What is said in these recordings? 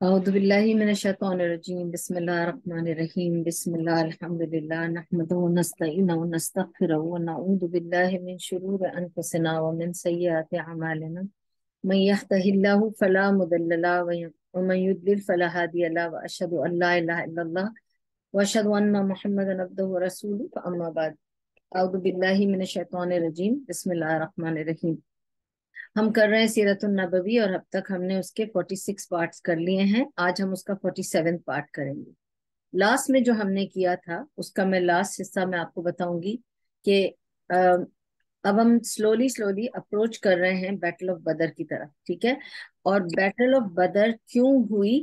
أعوذ بالله من الشيطان الرجيم بسم الله الرحمن الرحيم بسم الله الحمد لله نحمده ونستعينه ونستغفره ونعوذ بالله من شرور أنفسنا ومن سيئات أعمالنا من يهده الله فلا مضل له ومن يضلل فلا هادي له وأشهد أن لا إله إلا الله وأشهد أن محمدا عبده ورسوله فأما بعد أعوذ بالله من الشيطان الرجيم بسم الله الرحمن الرحيم ہم کر رہے ہیں سیرت النبوی اور اب تک ہم نے اس کے 46 پارٹس کر لیے ہیں. آج ہم اس کا 47 پارٹ کریں گے. لاسٹ میں جو ہم نے کیا تھا اس کا میں لاسٹ حصہ میں آپ کو بتاؤں گی کہ اب ہم سلولی اپروچ کر رہے ہیں بیٹل آف بدر کی طرف. ٹھیک ہے, اور بیٹل آف بدر کیوں ہوئی,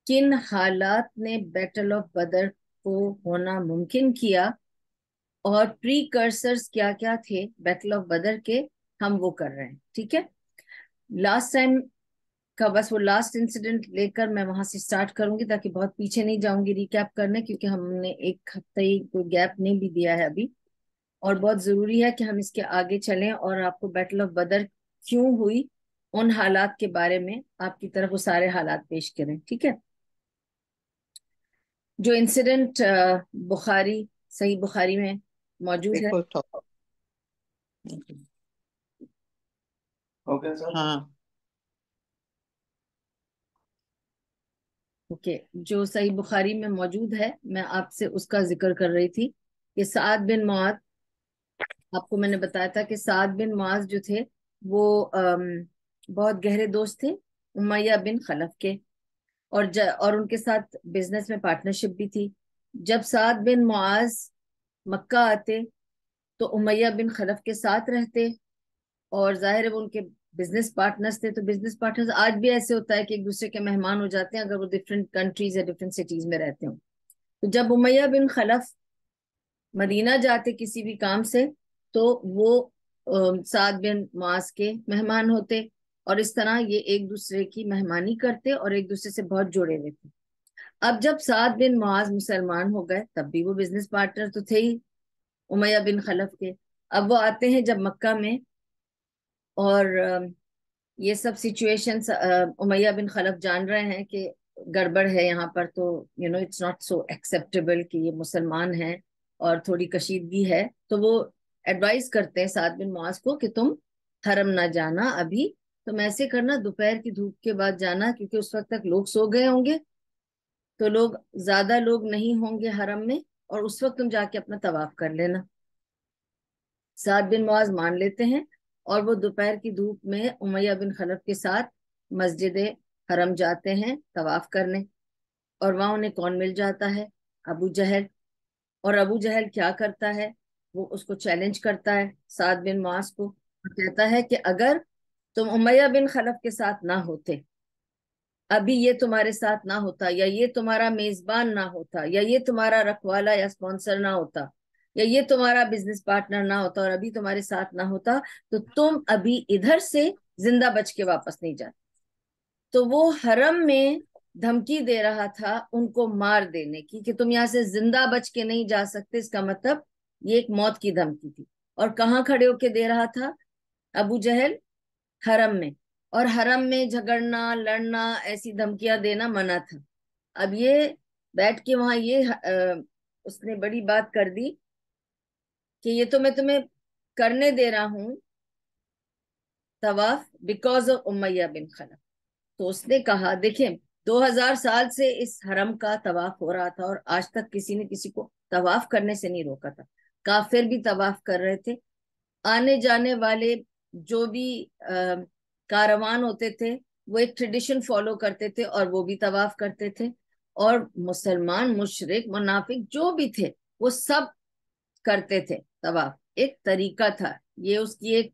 کن حالات نے بیٹل آف بدر کو ہونا ممکن کیا, اور پری کرسرز کیا کیا تھے بیٹل آف بدر کے, ہم وہ کر رہے ہیں. ٹھیک ہے, لاسٹ ٹائم کا بس وہ لاسٹ انسیڈنٹ لے کر میں وہاں سے سٹارٹ کروں گی تاکہ بہت پیچھے نہیں جاؤں گی ریکیپ کرنے, کیونکہ ہم نے ایک ہفتہ ہی کوئی گیپ نہیں بھی دیا ہے ابھی, اور بہت ضروری ہے کہ ہم اس کے آگے چلیں اور آپ کو بیٹل آف بدر کیوں ہوئی ان حالات کے بارے میں آپ کی طرف وہ سارے حالات پیش کریں. ٹھیک ہے, جو انسیڈنٹ بخاری صحیح بخاری میں موجود ہے. ہاں اوکے, جو صحیح بخاری میں موجود ہے میں آپ سے اس کا ذکر کر رہی تھی کہ سعد بن معاذ, آپ کو میں نے بتایا تھا کہ سعد بن معاذ جو تھے وہ بہت گہرے دوست تھے امیہ بن خلف کے, اور ان کے ساتھ بزنس میں پارٹنرشپ بھی تھی. جب سعد بن معاذ مکہ آتے تو امیہ بن خلف کے ساتھ رہتے, اور ظاہر ہے وہ ان کے بزنس پارٹنرز تھے. تو بزنس پارٹنرز آج بھی ایسے ہوتا ہے کہ ایک دوسرے کے مہمان ہو جاتے ہیں اگر وہ ڈفرینٹ کنٹریز یا ڈفرینٹ سٹیز میں رہتے ہوں. تو جب امیہ بن خلف مدینہ جاتے کسی بھی کام سے تو وہ سعد بن معاذ کے مہمان ہوتے, اور اس طرح یہ ایک دوسرے کی مہمانی کرتے اور ایک دوسرے سے بہت جڑے ہوئے تھے. اب جب سعد بن معاذ مسلمان ہو گئے تب بھی وہ بزنس پارٹنر تو تھے ہی امیہ بن خلف کے. اب وہ آتے ہیں جب مکہ میں, اور یہ سب سچویشنز امیہ بن خلف جان رہے ہیں کہ گڑبڑ ہے یہاں پر, تو اٹس ناٹ سو ایکسیپٹیبل کہ یہ مسلمان ہیں اور تھوڑی کشیدگی ہے. تو وہ ایڈوائز کرتے ہیں سعد بن معاذ کو کہ تم حرم نہ جانا ابھی, تم ایسے کرنا دوپہر کی دھوپ کے بعد جانا, کیونکہ اس وقت تک لوگ سو گئے ہوں گے, تو زیادہ لوگ نہیں ہوں گے حرم میں, اور اس وقت تم جا کے اپنا طواف کر لینا. سعد بن معاذ مان لیتے ہیں اور وہ دوپہر کی دھوپ میں امیہ بن خلف کے ساتھ مسجد حرم جاتے ہیں طواف کرنے, اور وہاں انہیں کون مل جاتا ہے, ابو جہل. اور ابو جہل کیا کرتا ہے, وہ اس کو چیلنج کرتا ہے سعد بن معاذ کو, کہتا ہے کہ اگر تم امیہ بن خلف کے ساتھ نہ ہوتے, ابھی یہ تمہارے ساتھ نہ ہوتا, یا یہ تمہارا میزبان نہ ہوتا, یا یہ تمہارا رکھوالا یا سپانسر نہ ہوتا, یا یہ تمہارا بزنس پارٹنر نہ ہوتا, اور ابھی تمہارے ساتھ نہ ہوتا, تو تم ابھی ادھر سے زندہ بچ کے واپس نہیں جاتے. تو وہ حرم میں دھمکی دے رہا تھا ان کو مار دینے کی کہ تم یہاں سے زندہ بچ کے نہیں جا سکتے. اس کا مطلب یہ ایک موت کی دھمکی تھی. اور کہاں کھڑے ہو کے دے رہا تھا ابو جہل, حرم میں, اور حرم میں جھگڑنا لڑنا ایسی دھمکیاں دینا منع تھا. اب یہ بیٹھ کے وہاں یہ اس نے بڑی بات کر دی کہ یہ تو میں تمہیں کرنے دے رہا ہوں طواف بیکاز آف امیہ بن خلف. تو اس نے کہا دیکھیں 2000 سال سے اس حرم کا طواف ہو رہا تھا اور آج تک کسی نے کسی کو طواف کرنے سے نہیں روکا تھا. کافر بھی طواف کر رہے تھے, آنے جانے والے جو بھی کاروان ہوتے تھے وہ ایک ٹریڈیشن فالو کرتے تھے اور وہ بھی طواف کرتے تھے, اور مسلمان مشرک منافق جو بھی تھے وہ سب کرتے تھے طواف. ایک طریقہ تھا, یہ اس کی ایک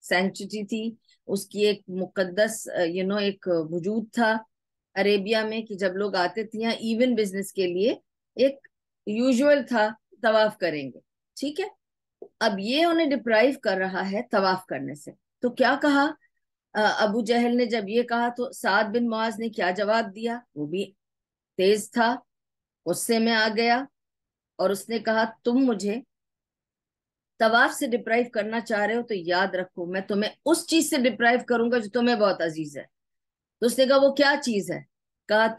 سینکچوری تھی, اس کی ایک مقدس ایک وجود تھا عربیہ میں, کہ جب لوگ آتے تھے یہاں ایون بزنس کے لیے ایک یوزول تھا طواف کریں گے. ٹھیک ہے, اب یہ انہیں ڈپرائیو کر رہا ہے طواف کرنے سے. تو کیا کہا ابو جہل نے, جب یہ کہا تو سعد بن معاذ نے کیا جواب دیا, وہ بھی تیز تھا, غصے میں آ گیا, اور اس نے کہا تم مجھے طواف سے ڈپرائیو کرنا چاہ رہے ہو تو یاد رکھو میں تمہیں اس چیز سے ڈپرائیو کروں گا جو تمہیں بہت عزیز ہے. تو اس نے کہا وہ کیا چیز ہے, کا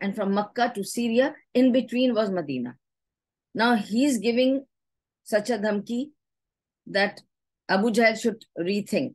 and from Makkah to Syria. In between was Medina. Now he's giving such a dhamki that Abu Jahl should rethink.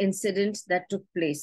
incident that took place.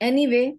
anyway,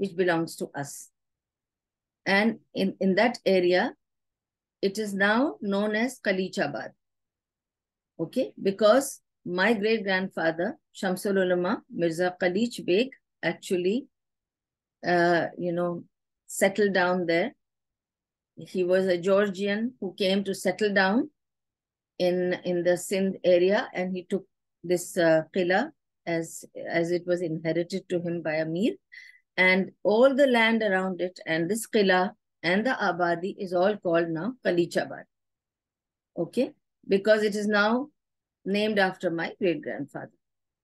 which belongs to us, and in that area it is now known as Kalichabad. Okay, because my great grandfather Shamsul Ulama Mirza Khalij Beg actually settled down there. He was a Georgian who came to settle down in the Sindh area, and he took this qila as it was inherited to him by a mir, and all the land around it and this qila and the abadi is all called now Kalichabad. Okay, because it is now named after my great grandfather.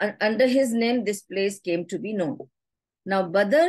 Under his name this place came to be known. Now Badr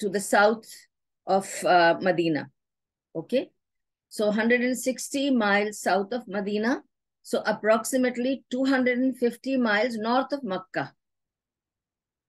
to the south of Medina. Okay, so 160 miles south of Medina, so approximately 250 miles north of Makkah.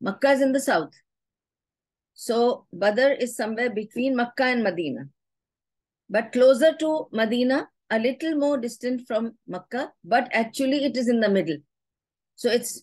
Makkah is in the south, so Badr is somewhere between Makkah and Medina, but closer to Medina, a little more distant from Makkah, but actually it is in the middle. So it's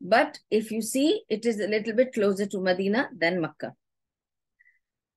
But if you see, it is a little bit closer to Medina than Makkah.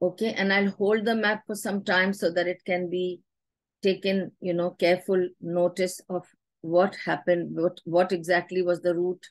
Okay, and I'll hold the map for some time so that it can be taken, careful notice of what happened, what exactly was the route.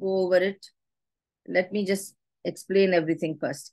go over it. Let me just explain everything first.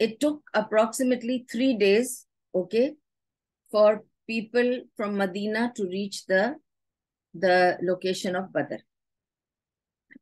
it took approximately 3 days, okay, for people from Medina to reach the location of Badr.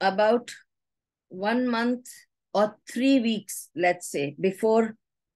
about 1 month or 3 weeks, let's say, before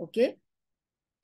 okay,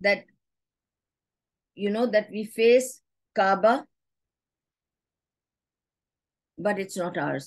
that that we face Kaaba, but it's not ours.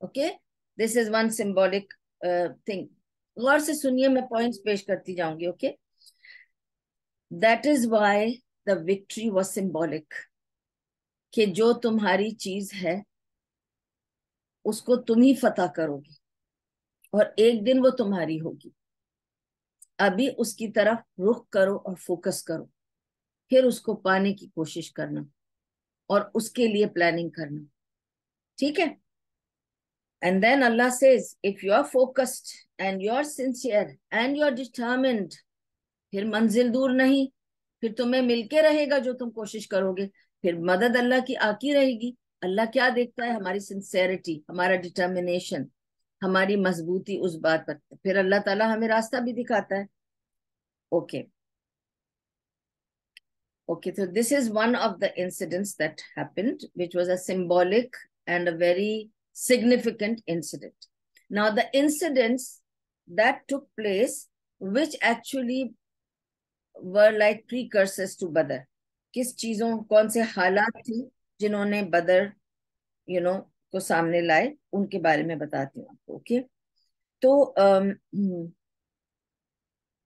Okay, this is one symbolic thing. غور سے سنیے, میں points پیش کرتی جاؤں گی. Okay, that is why the victory was symbolic, کہ جو تمہاری چیز ہے اس کو تم ہی فتح کرو گی اور ایک دن وہ تمہاری ہوگی. ابھی اس کی طرف رخ کرو اور فوکس کرو, پھر اس کو پانے کی کوشش کرنا اور اس کے لیے پلاننگ کرنا. ٹھیک ہے. And then Allah says, if you are focused and you are sincere and you are determined, پھر منزل دور نہیں, پھر تمہیں مل کے رہے گا جو تم کوشش کرو گے, پھر مدد اللہ کی آتی رہے گی. اللہ کیا دیکھتا ہے؟ ہماری سنسیریٹی, ہمارا ڈٹرمنیشن, ہماری مضبوطی اس بات پر. پھر اللہ تعالیٰ ہمیں راستہ بھی دکھاتا ہے. Okay Okay, so this is one of the incidents that happened, which was a symbolic and a very significant incident. Now, the incidents that took place, which actually were like precursors to Badr. کس چیزوں, کون سے حالات تھی جنہوں نے بدر کو سامنے لائے, ان کے بارے میں بتاتی ہوں آپ کو. اوکے, تو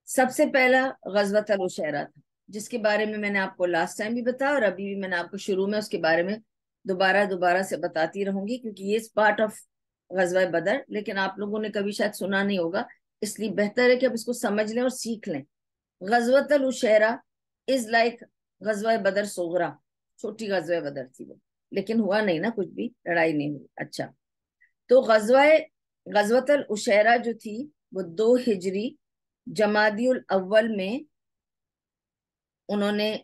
سب سے پہلا غزوۃ العشیرہ تھا, جس کے بارے میں نے آپ کو لاسٹ ٹائم بھی بتایا اور ابھی بھی میں نے آپ کو شروع میں اس کے بارے میں دوبارہ سے بتاتی رہوں گی, کیونکہ یہ پارٹ آف غزوہ بدر, لیکن آپ لوگوں نے کبھی شاید سنا نہیں ہوگا, اس لیے بہتر ہے کہ اب اس کو سمجھ لیں اور سیکھ لیں. غزوۃ العشیرہ از لائک غزوہ بدر صغرا, چھوٹی غزوہ بدر تھی وہ, لیکن ہوا نہیں نا کچھ بھی, لڑائی نہیں ہوئی. اچھا, تو غزوۃ العشیرہ جو تھی وہ 2 ہجری جمادی الاول میں انہوں نے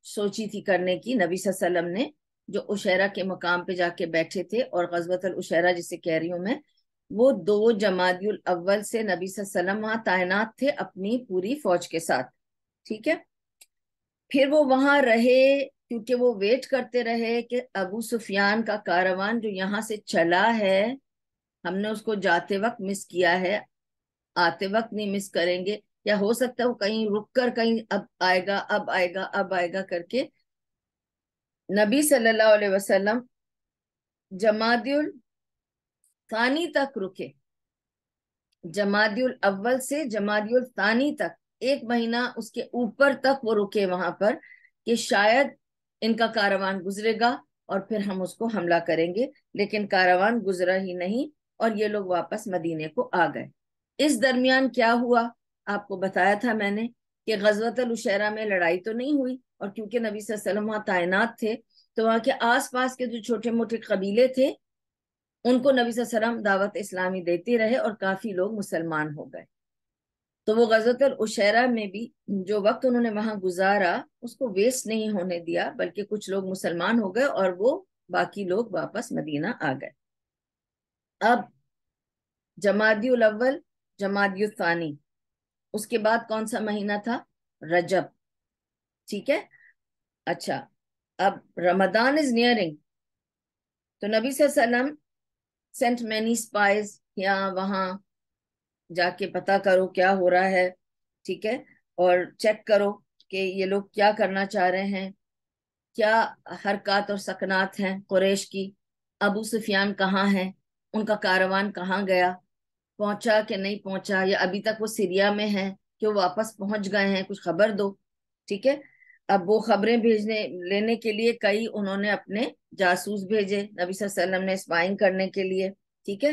سوچی تھی کرنے کی. نبی صلی اللہ علیہ وسلم نے جو عشیرہ کے مقام پہ جا کے بیٹھے تھے, اور غزوۃ العشیرہ جسے کہہ رہی ہوں میں, وہ 2 جمادی الاول سے نبی صلی اللہ علیہ وسلم وہاں تعینات تھے اپنی پوری فوج کے ساتھ. ٹھیک ہے, پھر وہ وہاں رہے کیونکہ وہ ویٹ کرتے رہے کہ ابو سفیان کا کاروان جو یہاں سے چلا ہے, ہم نے اس کو جاتے وقت مس کیا ہے, آتے وقت نہیں مس کریں گے, یا ہو سکتا ہے وہ کہیں رک کر کہیں اب آئے گا اب آئے گا اب آئے گا کر کے. نبی صلی اللہ علیہ وسلم جمادی الثانی تک رکے, جمادی الاول سے جمادی الثانی تک 1 مہینہ اس کے اوپر تک وہ رکے وہاں پر, کہ شاید ان کا کاروان گزرے گا اور پھر ہم اس کو حملہ کریں گے. لیکن کاروان گزرا ہی نہیں اور یہ لوگ واپس مدینے کو آ گئے. اس درمیان کیا ہوا آپ کو بتایا تھا میں نے کہ غزوۃ العشیرہ میں لڑائی تو نہیں ہوئی, اور کیونکہ نبی صلی اللہ علیہ وسلم وہاں تعینات تھے تو وہاں کے آس پاس کے جو چھوٹے موٹے قبیلے تھے ان کو نبی صلی اللہ علیہ وسلم دعوت اسلامی دیتے رہے اور کافی لوگ مسلمان ہو گئے. تو وہ غزوۃ العشیرہ میں بھی جو وقت انہوں نے وہاں گزارا اس کو ویسٹ نہیں ہونے دیا, بلکہ کچھ لوگ مسلمان ہو گئے اور وہ باقی لوگ واپس مدینہ آ گئے. اب جمادی الاول جمادی الثانی, اس کے بعد کون سا مہینہ تھا؟ رجب. ٹھیک ہے, اچھا, اب رمضان از نیئرنگ, تو نبی صلی اللہ علیہ وسلم سینٹ مینی اسپائز, یہاں وہاں جا کے پتا کرو کیا ہو رہا ہے. ٹھیک ہے, اور چیک کرو کہ یہ لوگ کیا کرنا چاہ رہے ہیں, کیا حرکات اور سکنات ہیں قریش کی, ابو سفیان کہاں ہیں, ان کا کاروان کہاں گیا, پہنچا کہ نہیں پہنچا, یا ابھی تک وہ سیریا میں ہیں کہ وہ واپس پہنچ گئے ہیں, کچھ خبر دو. ٹھیک ہے, اب وہ خبریں لینے کے لیے کئی انہوں نے اپنے جاسوس بھیجے نبی صلی اللہ علیہ وسلم نے اسپائنگ کرنے کے لیے. ٹھیک ہے,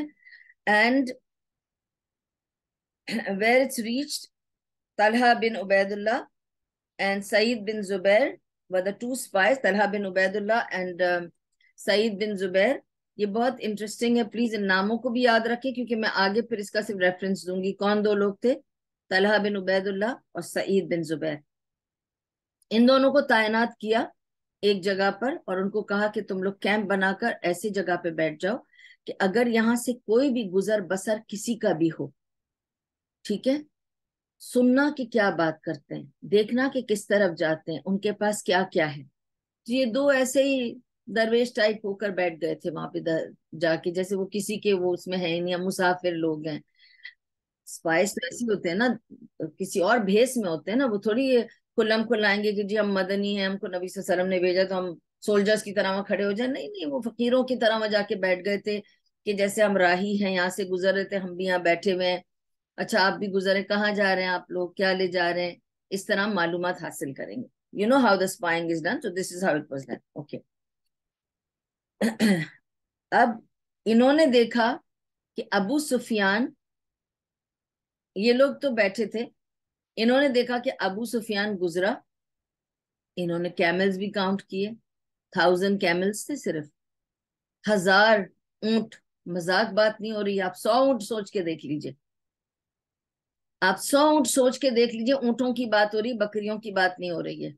and where it's reached, Talha bin Ubaidullah and Saeed bin Zubair were the 2 spies. Talha bin Ubaidullah and Saeed bin Zubair. یہ بہت انٹرسٹنگ ہے, پلیز ان ناموں کو بھی یاد رکھیں کیونکہ میں آگے پھر اس کا صرف ریفرنس دوں گی. کون 2 لوگ تھے؟ طلحہ بن عبید اللہ اور سعید بن زبیر. ان دونوں کو تعینات کیا ایک جگہ پر اور ان کو کہا کہ تم لوگ کیمپ بنا کر ایسی جگہ پہ بیٹھ جاؤ کہ اگر یہاں سے کوئی بھی گزر بسر کسی کا بھی ہو, ٹھیک ہے, سننا کہ کیا بات کرتے ہیں, دیکھنا کہ کس طرف جاتے ہیں, ان کے پاس کیا کیا ہے. یہ 2 ایسے ہی درویش ٹائپ ہو کر بیٹھ گئے تھے وہاں پہ جا کے, جیسے وہ کسی کے وہ اس میں ہے نہیں, مسافر لوگ ہیں. اسپائس تو ایسے ہوتے ہیں نا, کسی اور بھیس میں ہوتے ہیں نا, وہ تھوڑی کھلم کھلائیں گے کہ جی ہم مدنی ہیں, ہم کو نبی صلی اللہ علیہ وسلم نے بھیجا تو ہم سولجرز کی طرح وہاں کھڑے ہو جائیں. نہیں نہیں, وہ فقیروں کی طرح وہاں جا کے بیٹھ گئے تھے کہ جیسے ہم راہی ہیں, یہاں سے گزر رہے تھے, ہم بھی یہاں بیٹھے ہوئے ہیں, اچھا آپ بھی گزرے, کہاں جا رہے ہیں آپ لوگ, کیا لے جا رہے ہیں, اس طرح معلومات حاصل کریں گے. You know how the spying is done, so this is how it was done. Okay. اب انہوں نے دیکھا کہ ابو سفیان, یہ لوگ تو بیٹھے تھے, انہوں نے دیکھا کہ ابو سفیان گزرا. انہوں نے کیملز بھی کاؤنٹ کیے, 1000 کیملز تھے صرف, 1000 اونٹ. مذاق بات نہیں ہو رہی, آپ 100 اونٹ سوچ کے دیکھ لیجئے, آپ 100 اونٹ سوچ کے دیکھ لیجئے. اونٹوں کی بات ہو رہی, بکریوں کی بات نہیں ہو رہی ہے.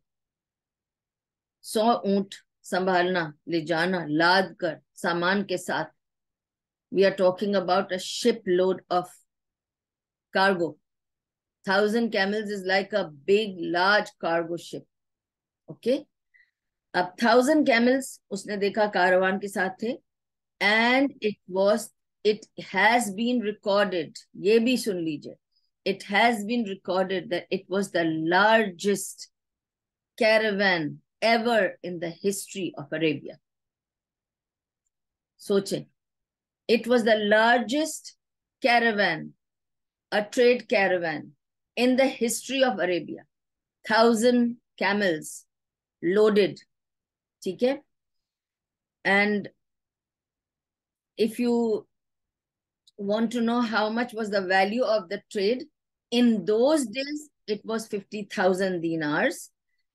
100 اونٹ سنبھالنا, لے جانا, لاد کر سامان کے ساتھ. We are talking about a ship load of cargo. 1000 camels is like a big large cargo ship. Okay. اب 1000 camels اس نے دیکھا کاروان کے ساتھ تھے. And it has been recorded, یہ بھی سن لیجئے, it has been recorded that it was the largest caravan ever in the history of Arabia. سوچیں, it was the largest caravan, a trade caravan in the history of Arabia. 1000 camels loaded. ٹھیک ہے. And if you want to know how much was the value of the trade, in those days it was 50,000 dinars,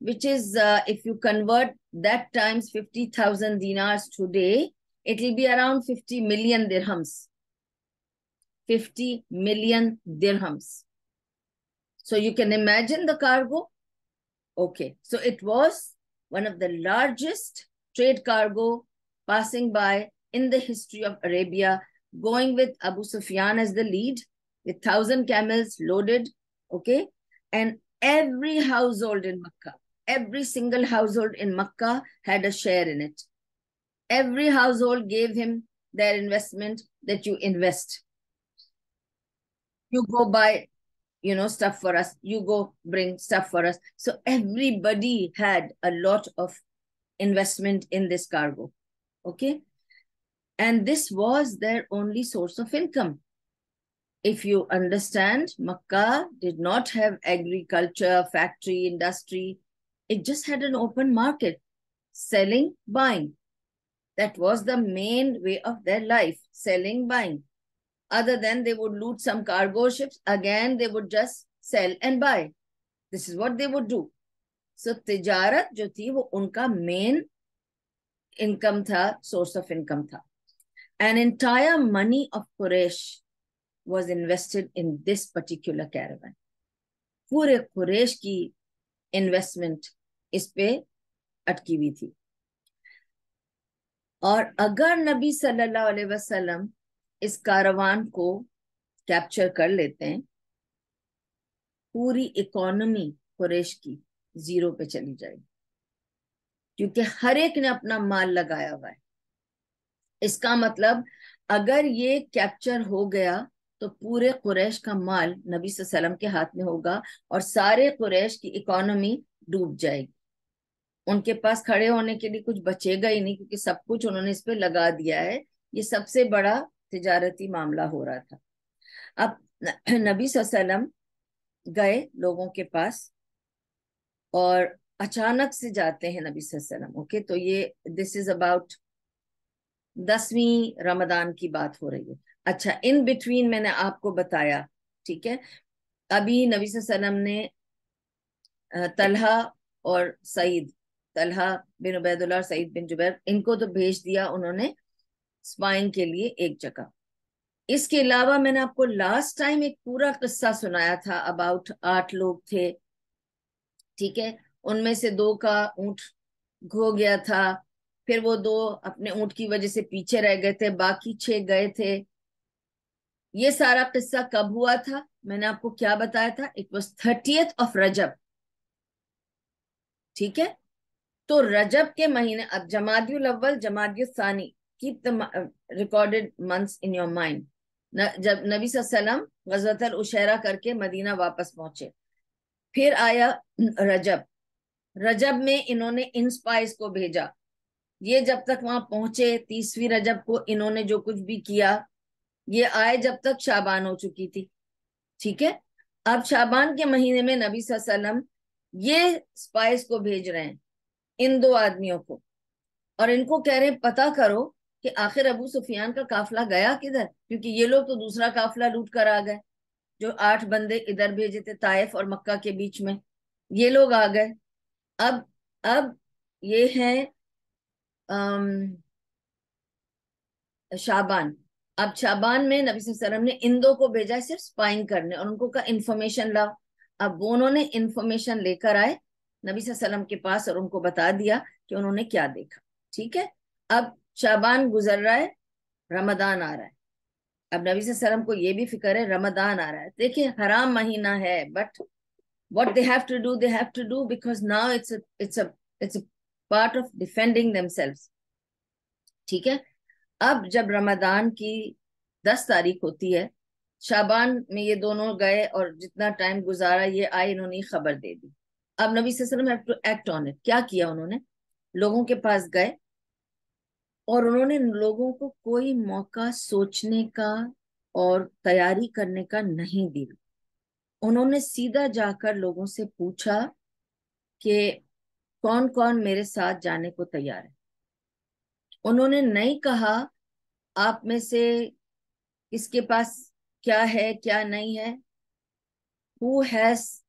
which is if you convert that times 50,000 dinars today, it will be around 50 million dirhams. 50 million dirhams. So you can imagine the cargo. Okay, so it was one of the largest trade cargo passing by in the history of Arabia, going with Abu Sufyan as the lead, with 1000 camels loaded. Okay, and every household in Makkah, every single household in Makkah had a share in it. Every household gave him their investment, that you invest, you go buy stuff for us, you go bring stuff for us. So everybody had a lot of investment in this cargo. Okay. And this was their only source of income. If you understand, Makkah did not have agriculture, factory, industry. It just had an open market, selling, buying. That was the main way of their life, selling, buying. Other than they would loot some cargo ships, again they would just sell and buy. This is what they would do. So tijarat jo thi, wo unka main income tha, source of income tha. An entire money of Quraysh was invested in this particular caravan. پورے قریش کی investment اس پہ اٹکی ہوئی تھی. اور اگر نبی صلی اللہ علیہ وسلم اس کاروان کو کیپچر کر لیتے ہیں, پوری اکانومی قریش کی زیرو پہ چلی جائے گی, کیونکہ ہر ایک نے اپنا مال لگایا ہوا ہے. اس کا مطلب اگر یہ کیپچر ہو گیا تو پورے قریش کا مال نبی صلی اللہ علیہ وسلم کے ہاتھ میں ہوگا, اور سارے قریش کی اکانومی ڈوب جائے گی. ان کے پاس کھڑے ہونے کے لیے کچھ بچے گا ہی نہیں, کیونکہ سب کچھ انہوں نے اس پہ لگا دیا ہے. یہ سب سے بڑا تجارتی معاملہ ہو رہا تھا. اب نبی صلی اللہ علیہ وسلم گئے لوگوں کے پاس, اور اچانک سے جاتے ہیں نبی صلی اللہ علیہ وسلم. اوکے, تو یہ دس از اباؤٹ 10ویں رمضان کی بات ہو رہی ہے. اچھا, ان بٹوین میں نے آپ کو بتایا, ٹھیک ہے, ابھی نبی صلی اللہ علیہ وسلم نے طلحہ اور سعید, طلحہ بن عبید اللہ اور سعید بن جبیر, ان کو تو بھیج دیا انہوں نے اسپائنگ کے لیے ایک جگہ. اس کے علاوہ میں نے آپ کو لاسٹ ٹائم ایک پورا قصہ سنایا تھا, اباؤٹ 8 لوگ تھے, ٹھیک ہے, ان میں سے 2 کا اونٹ کھو گیا تھا, پھر وہ 2 اپنے اونٹ کی وجہ سے پیچھے رہ گئے تھے, باقی 6 گئے تھے. یہ سارا قصہ کب ہوا تھا, میں نے آپ کو کیا بتایا تھا, اٹ واز 30th of رجب. ٹھیک ہے, تو رجب کے مہینے, اب جمادی الاول, جمادی الثانی, keep the recorded months in your mind. جب نبی صلی اللہ علیہ وسلم غزوۃ العشیرہ کر کے مدینہ واپس پہنچے, پھر آیا رجب. رجب میں انہوں نے ان سپائز کو بھیجا. یہ جب تک وہاں پہنچے 30ویں رجب کو, انہوں نے جو کچھ بھی کیا, یہ آئے جب تک شعبان ہو چکی تھی. ٹھیک ہے. اب شعبان کے مہینے میں نبی صلی اللہ علیہ وسلم یہ اسپائس کو بھیج رہے ہیں ان دو آدمیوں کو, اور ان کو کہہ رہے ہیں پتا کرو کہ آخر ابو سفیان کا قافلہ گیا کدھر, کیونکہ یہ لوگ تو دوسرا قافلہ لوٹ کر آ گئے. جو 8 بندے ادھر بھیجے تھے طائف اور مکہ کے بیچ میں, یہ لوگ آ گئے. اب اب یہ ہے شعبان. اب شعبان میں نبی صلی اللہ علیہ وسلم نے ان دو کو بھیجا صرف سپائنگ کرنے, اور ان کو کہا انفارمیشن لاؤ. اب وہ انہوں نے انفارمیشن لے کر آئے نبی صلی اللہ علیہ وسلم کے پاس, اور ان کو بتا دیا کہ انہوں نے کیا دیکھا. ٹھیک ہے. اب شعبان گزر رہا ہے, رمضان آ رہا ہے. اب نبی صلی اللہ علیہ وسلم کو یہ بھی فکر ہے رمضان آ رہا ہے. دیکھیں حرام مہینہ ہے, but what they have to do, they have to do because now it's a part of defending themselves. ٹھیک ہے. اب جب رمضان کی 10 تاریخ ہوتی ہے, شعبان میں یہ دونوں گئے اور جتنا ٹائم گزارا یہ آئے, انہوں نے خبر دے دی. اب نبی صلی اللہ علیہ وسلم have to act on it. کیا کیا انہوں نے؟ لوگوں کے پاس گئے اور انہوں نے لوگوں کو کوئی موقع سوچنے کا اور تیاری کرنے کا نہیں دیا. انہوں نے سیدھا جا کر لوگوں سے پوچھا کہ کون کون میرے ساتھ جانے کو تیار ہے. انہوں نے نہیں کہا آپ میں سے کس کے پاس کیا ہے کیا نہیں ہے. Who has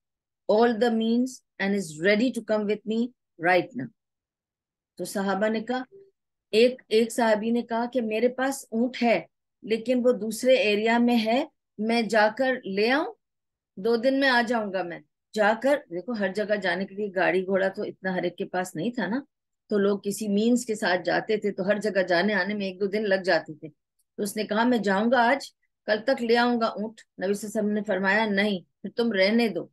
all the means and is ready to come with me right now. تو صحابہ نے کہا, ایک صحابی نے کہا کہ میرے پاس اونٹ ہے لیکن وہ دوسرے ایریا میں ہے, میں جا کر لے آؤں, 2 دن میں آ جاؤں گا. میں جا کر دیکھو, ہر جگہ جانے کے لیے گاڑی گھوڑا تو اتنا ہر ایک کے پاس نہیں تھا نا, تو لوگ کسی مینس کے ساتھ جاتے تھے, تو ہر جگہ جانے آنے میں 1-2 دن لگ جاتے تھے. تو اس نے کہا میں جاؤں گا آج, کل تک لے آؤں گا اونٹ. نبی صلی اللہ علیہ وسلم نے فرمایا نہیں, پھر تم رہنے دو.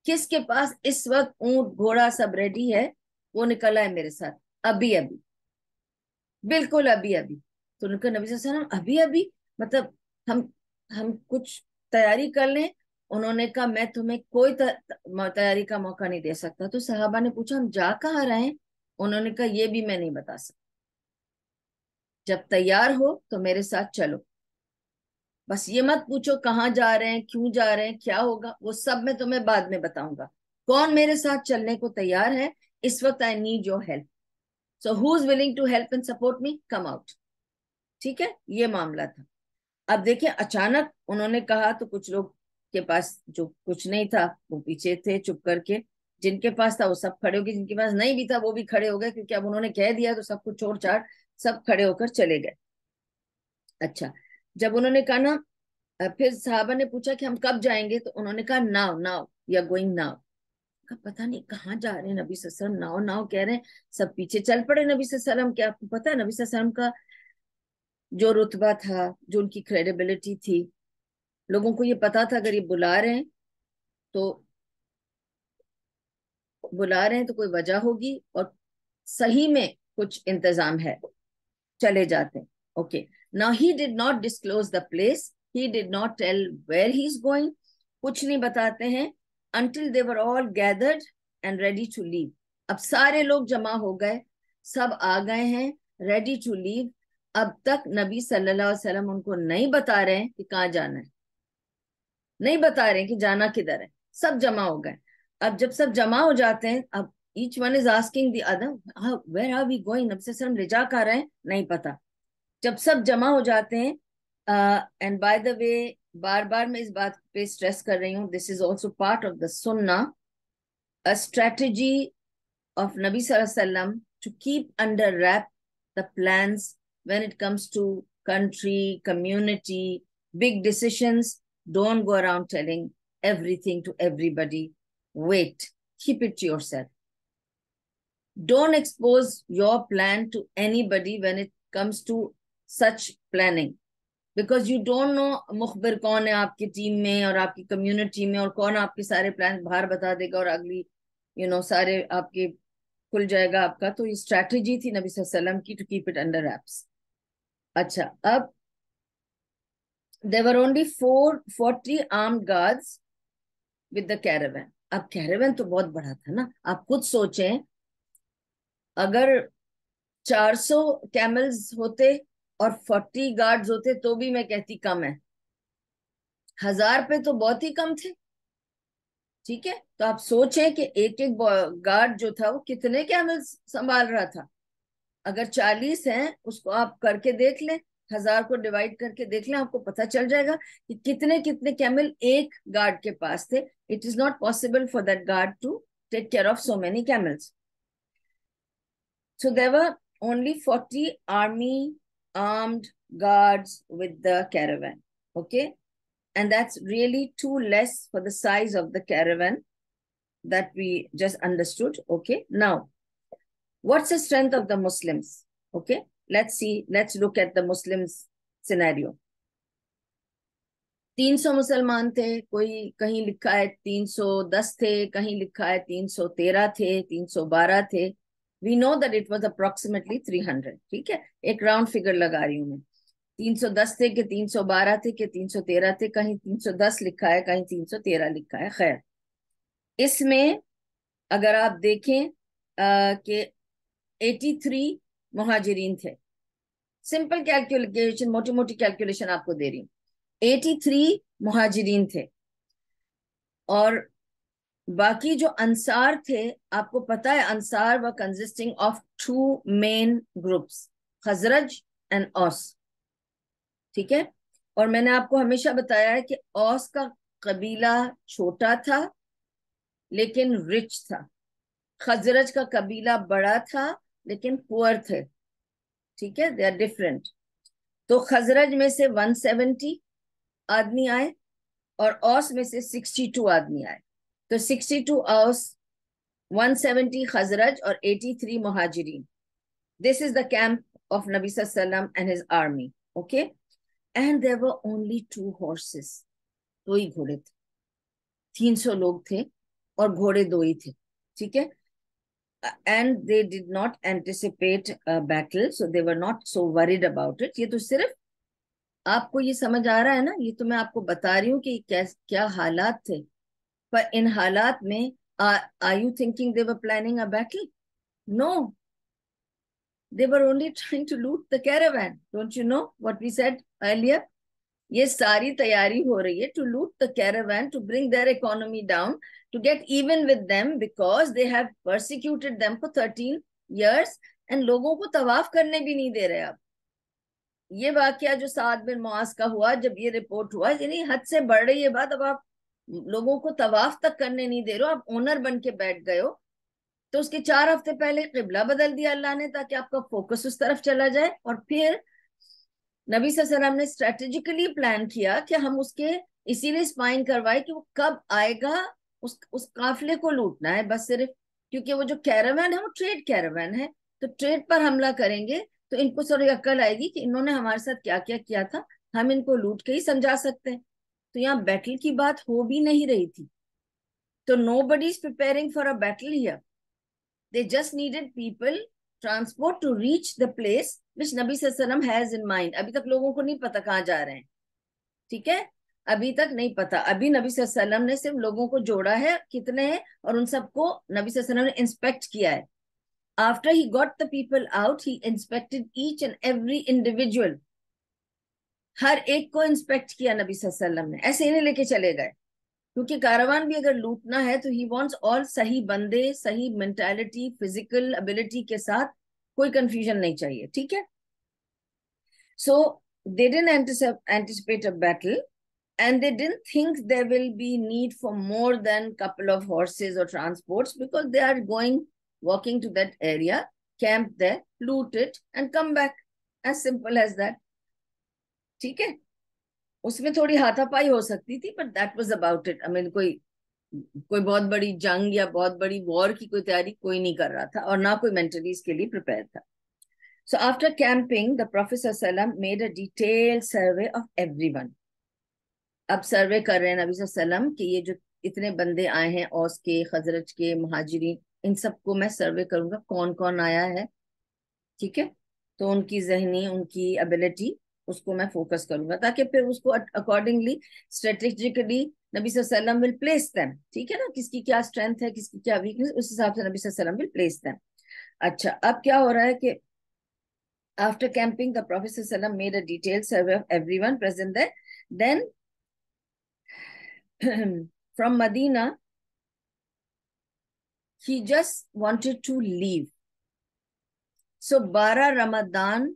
کس کے پاس اس وقت اونٹ گھوڑا سب ریڈی ہے وہ نکلا ہے میرے ساتھ ابھی ابھی, بالکل ابھی ابھی. تو نبی صلی اللہ علیہ وسلم ابھی ابھی مطلب ہم کچھ تیاری کر لیں. انہوں نے کہا میں تمہیں کوئی تیاری کا موقع نہیں دے سکتا. تو صحابہ نے پوچھا ہم جا کہاں رہے ہیں؟ انہوں نے کہا یہ بھی میں نہیں بتا سکتا, جب تیار ہو تو میرے ساتھ چلو. بس یہ مت پوچھو کہاں جا رہے ہیں, کیوں جا رہے ہیں, کیا ہوگا, وہ سب میں تمہیں بعد میں بتاؤں گا. کون میرے ساتھ چلنے کو تیار ہے اس وقت؟ I need your help. So who's willing to help and support me? Come out. ٹھیک ہے, یہ معاملہ تھا. اب دیکھیں اچانک انہوں نے کہا تو کچھ لوگ کے پاس جو کچھ نہیں تھا وہ پیچھے تھے چپ کر کے, جن کے پاس تھا وہ سب کھڑے ہو گئے, جن کے پاس نہیں بھی تھا وہ بھی کھڑے ہو گئے, کیونکہ اب انہوں نے کہہ دیا تو سب کچھ چھوڑ چھاڑ سب کھڑے ہو کر چلے گئے. اچھا, جب انہوں نے کہا نا, پھر صحابہ نے پوچھا کہ ہم کب جائیں گے, تو انہوں نے کہا ناؤ ناؤ یا گوئنگ ناؤ. پتہ نہیں کہاں جا رہے ہیں نبی صلی اللہ علیہ وسلم, ناؤ ناؤ کہہ رہے ہیں, سب پیچھے چل پڑے نبی صلی اللہ علیہ وسلم کے. آپ کو پتا ہے نبی صلی اللہ علیہ وسلم کا جو رتبہ تھا, جو ان کی کریڈیبلٹی تھی, لوگوں کو یہ پتا تھا اگر یہ بلا رہے ہیں تو کوئی وجہ ہوگی اور صحیح میں کچھ انتظام ہے, چلے جاتے ہیں. Okay, now he did not disclose the place, he did not tell where he is going, کچھ نہیں بتاتے ہیں until they were all gathered and ready to leave. اب سارے لوگ جمع ہو گئے, سب آ گئے ہیں, ready to leave. اب تک نبی صلی اللہ علیہ وسلم ان کو نہیں بتا رہے ہیں کہ کہاں جانا ہے, نہیں بتا رہے ہیں کہ جانا کدھر ہے, سب جمع ہو گئے. اب جب سب جمع ہو جاتے ہیں, اب each one is asking the other, where are we going? نبی صلی اللہ علیہ وسلم لے جا کر رہے ہیں, نہیں پتا. جب سب جمع ہو جاتے ہیں, اینڈ بائی دا وے بار بار میں اس بات پہ اسٹریس کر رہی ہوں, this is also part of the سننا, a strategy of Nabi Sallallahu Alaihi Wasallam to keep under wrap the plans when it comes to country, community, big decisions. Don't go around telling everything to everybody. Wait, keep it to yourself. Don't expose your plan to anybody when it comes to such planning. Because you don't know مخبر کون ہے آپ کی team میں اور آپ کی community میں, اور کون آپ کے سارے پلان باہر بتا دے گا اور اگلی سارے آپ کے کھل جائے گا آپ کا. تو یہ اسٹریٹجی تھی نبی صلی اللہ علیہ وسلم کی to keep it under wraps. اچھا, اب there were only 40 armed guards with the caravan. اب کیراوین تو بہت بڑا تھا نا, آپ خود سوچیں اگر 400 کیملز ہوتے اور 40 گارڈز ہوتے تو بھی میں کہتی کم ہے. 1000 پہ تو بہت ہی کم تھے. ٹھیک ہے, تو آپ سوچیں کہ ایک ایک گارڈ جو تھا وہ کتنے کیمل سنبھال رہا تھا. اگر 40 ہیں, اس کو آپ کر کے دیکھ لیں, 1000 کو ڈیوائڈ کر کے دیکھ لیں, آپ کو پتا چل جائے گا کہ کتنے کتنے کیمل ایک گارڈ کے پاس تھے. It is not possible for that guard to take care of so many camels. So there were only 40 army armed guards with the caravan. Okay. And that's really too less for the size of the caravan that we just understood. Okay. Now, what's the strength of the Muslims? Okay. Let's see. Let's look at the Muslims scenario. 300 مسلمان تھے, کوئی کہیں لکھا ہے 310 تھے, کہیں لکھا ہے 313 تھے, 312 تھے. We know that it was approximately 300. ٹھیک ہے, ایک راؤنڈ فگر لگا رہی ہوں میں. 310 تھے کہ 312 تھے کہ 313 تھے, کہیں 310 لکھا ہے, کہیں 313 لکھا ہے. خیر, اس میں اگر آپ دیکھیں کہ 83 مہاجرین تھے. سمپل کیلکولیشن, موٹی موٹی کیلکولیشن آپ کو دے رہی ہوں. 83 مہاجرین تھے, اور باقی جو انصار تھے, آپ کو پتا ہے انصار were consisting of 2 main groups, Khazraj and اوس. ٹھیک ہے, اور میں نے آپ کو ہمیشہ بتایا ہے کہ اوس کا قبیلہ چھوٹا تھا لیکن رچ تھا. خزرج کا قبیلہ بڑا تھا لیکن پور تھے. ٹھیک ہے, they are different. تو خزرج میں سے 170 آدمی آئے اور اوس میں سے 62 آدمی آئے. تو 62 اوس, 170 خزرج اور 83 مہاجرین. This is the camp of Nabi Sallallahu Alaihi Wasallam and his army. Okay. And there were only 2 horses. 2 ہی گھوڑے تھے. 300 لوگ تھے اور گھوڑے 2 ہی تھے. ٹھیک ہے. And they did not anticipate a battle, so they were not so worried about it. یہ تو صرف آپ کو یہ سمجھ آ رہا ہے نا, یہ تو میں آپ کو بتا رہی ہوں کہ کیا حالات تھے. پر ان حالات میں are you thinking they were planning a battle? No. They were only trying to loot the caravan. Don't you know what we said earlier? یہ ساری تیاری ہو رہی ہے to loot the caravan, to bring their economy down, to get even with them because they have persecuted them for 13 years and لوگوں کو طواف کرنے بھی نہیں دے رہے. اب یہ واقعہ جو سعد بن معاذ کا ہوا, جب یہ رپورٹ ہوا, یعنی حد سے بڑھ رہی ہے بات. اب آپ لوگوں کو طواف تک کرنے نہیں دے رہے ہو, آپ اونر بن کے بیٹھ گئے ہو. تو اس کے 4 ہفتے پہلے قبلہ بدل دیا اللہ نے تاکہ آپ کا فوکس اس طرف چلا جائے. اور پھر نبی صلی اللہ علیہ وسلم نے اسٹریٹجیکلی پلان کیا کہ ہم اس کے اسی لیے اسپائن کروائے کہ وہ کب آئے گا, اس قافلے کو لوٹنا ہے بس صرف. کیونکہ وہ جو کیراوین ہے وہ ٹریڈ کیراوین ہے, تو ٹریڈ پر حملہ کریں گے تو ان کو تھوڑی عقل آئے گی کہ انہوں نے ہمارے ساتھ کیا کیا کیا تھا, ہم ان کو لوٹ کے ہی سمجھا سکتے ہیں. تو یہاں بیٹل کی بات ہو بھی نہیں رہی تھی. تو nobody is preparing for a battle here. They just needed people, transport to reach the place which Nabi Sallallahu Alaihi Wasallam has in mind. ابھی تک لوگوں کو نہیں پتا کہاں جا رہے ہیں. ٹھیک ہے, ابھی تک نہیں پتا. ابھی نبی صلی اللہ علیہ وسلم نے صرف لوگوں کو جوڑا ہے, کتنے ہیں, اور ان سب کو نبی صلی اللہ علیہ وسلم نے انسپیکٹ کیا ہے. After he got the people out, he inspected each and every individual. ہر ایک کو انسپیکٹ کیا نبی صلی اللہ علیہ وسلم نے, ایسے ہی نہیں لے کے چلے گئے. کیونکہ کاروان بھی اگر لوٹنا ہے تو ہی وانٹس آل صحیح بندے, صحیح مینٹالٹی, فزیکل ابیلٹی کے ساتھ, کوئی کنفیوژن نہیں چاہیے. ٹھیک ہے. سو they didn't anticipate a battle and they didn't think there will be need for more than couple of horses or transports because they are walking to that area, camp there, loot it and come back. As simple as that. ٹھیک ہے. اس میں تھوڑی ہاتھا پائی ہو سکتی تھی, but that was about it. I mean, کوئی بہت بڑی جنگ یا بہت بڑی وار کی کوئی تیاری کوئی نہیں کر رہا تھا, اور نہ کوئی مینٹلی اس کے لیے پریپیئر تھا. So after camping, the Prophet ﷺ made a detailed survey of everyone. اب سروے کر رہے ہیں نبی صلی اللہ علیہ وسلم کہ یہ جو اتنے بندے آئے ہیں, اوس کے, خزرج کے, مہاجرین, ان سب کو میں سروے کروں گا کون کون آیا ہے. ٹھیک ہے. تو ان کی ذہنی, ان کی ابیلٹی, اس کو میں فوکس کروں گا تاکہ پھر اس کو اکارڈنگلی اسٹریٹجیکلی نبی صلی اللہ علیہ وسلم will place them. ٹھیک ہے نا, کس کی کیا اسٹرینتھ ہے, کس کی کیا ویکنس, اس حساب سے نبی صلی اللہ علیہ وسلم will place them. اچھا, اب کیا ہو رہا ہے کہ after camping the Prophet صلی اللہ علیہ وسلم made a detailed survey of everyone present there. Then from Medina, he just wanted to leave. So 12 Ramadan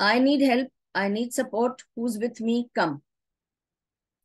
I need help, I need support, who's with me, come.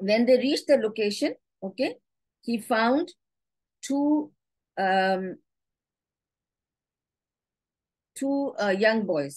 when they reached the location, okay, he found two young boys.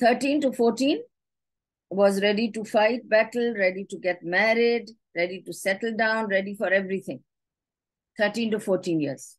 13 to 14 was ready to fight battle, ready to get married, ready to settle down, ready for everything. 13 to 14 years.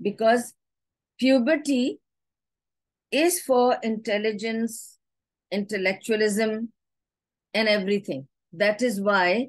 because puberty is for intelligence, intellectualism and everything. That is why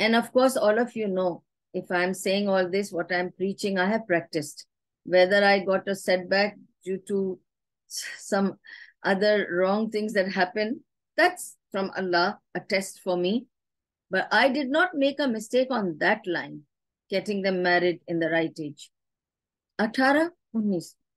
and of course all of you know, if I'm saying all this, what I'm preaching, I have practiced. Whether I got a setback due to some other wrong things that happen, that's from Allah, a test for me. But I did not make a mistake on that line, getting them married in the right age. 18-19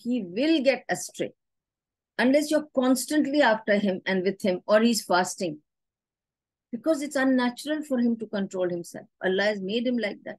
he will get astray unless you're constantly after him and with him, or he's fasting, because it's unnatural for him to control himself. Allah has made him like that.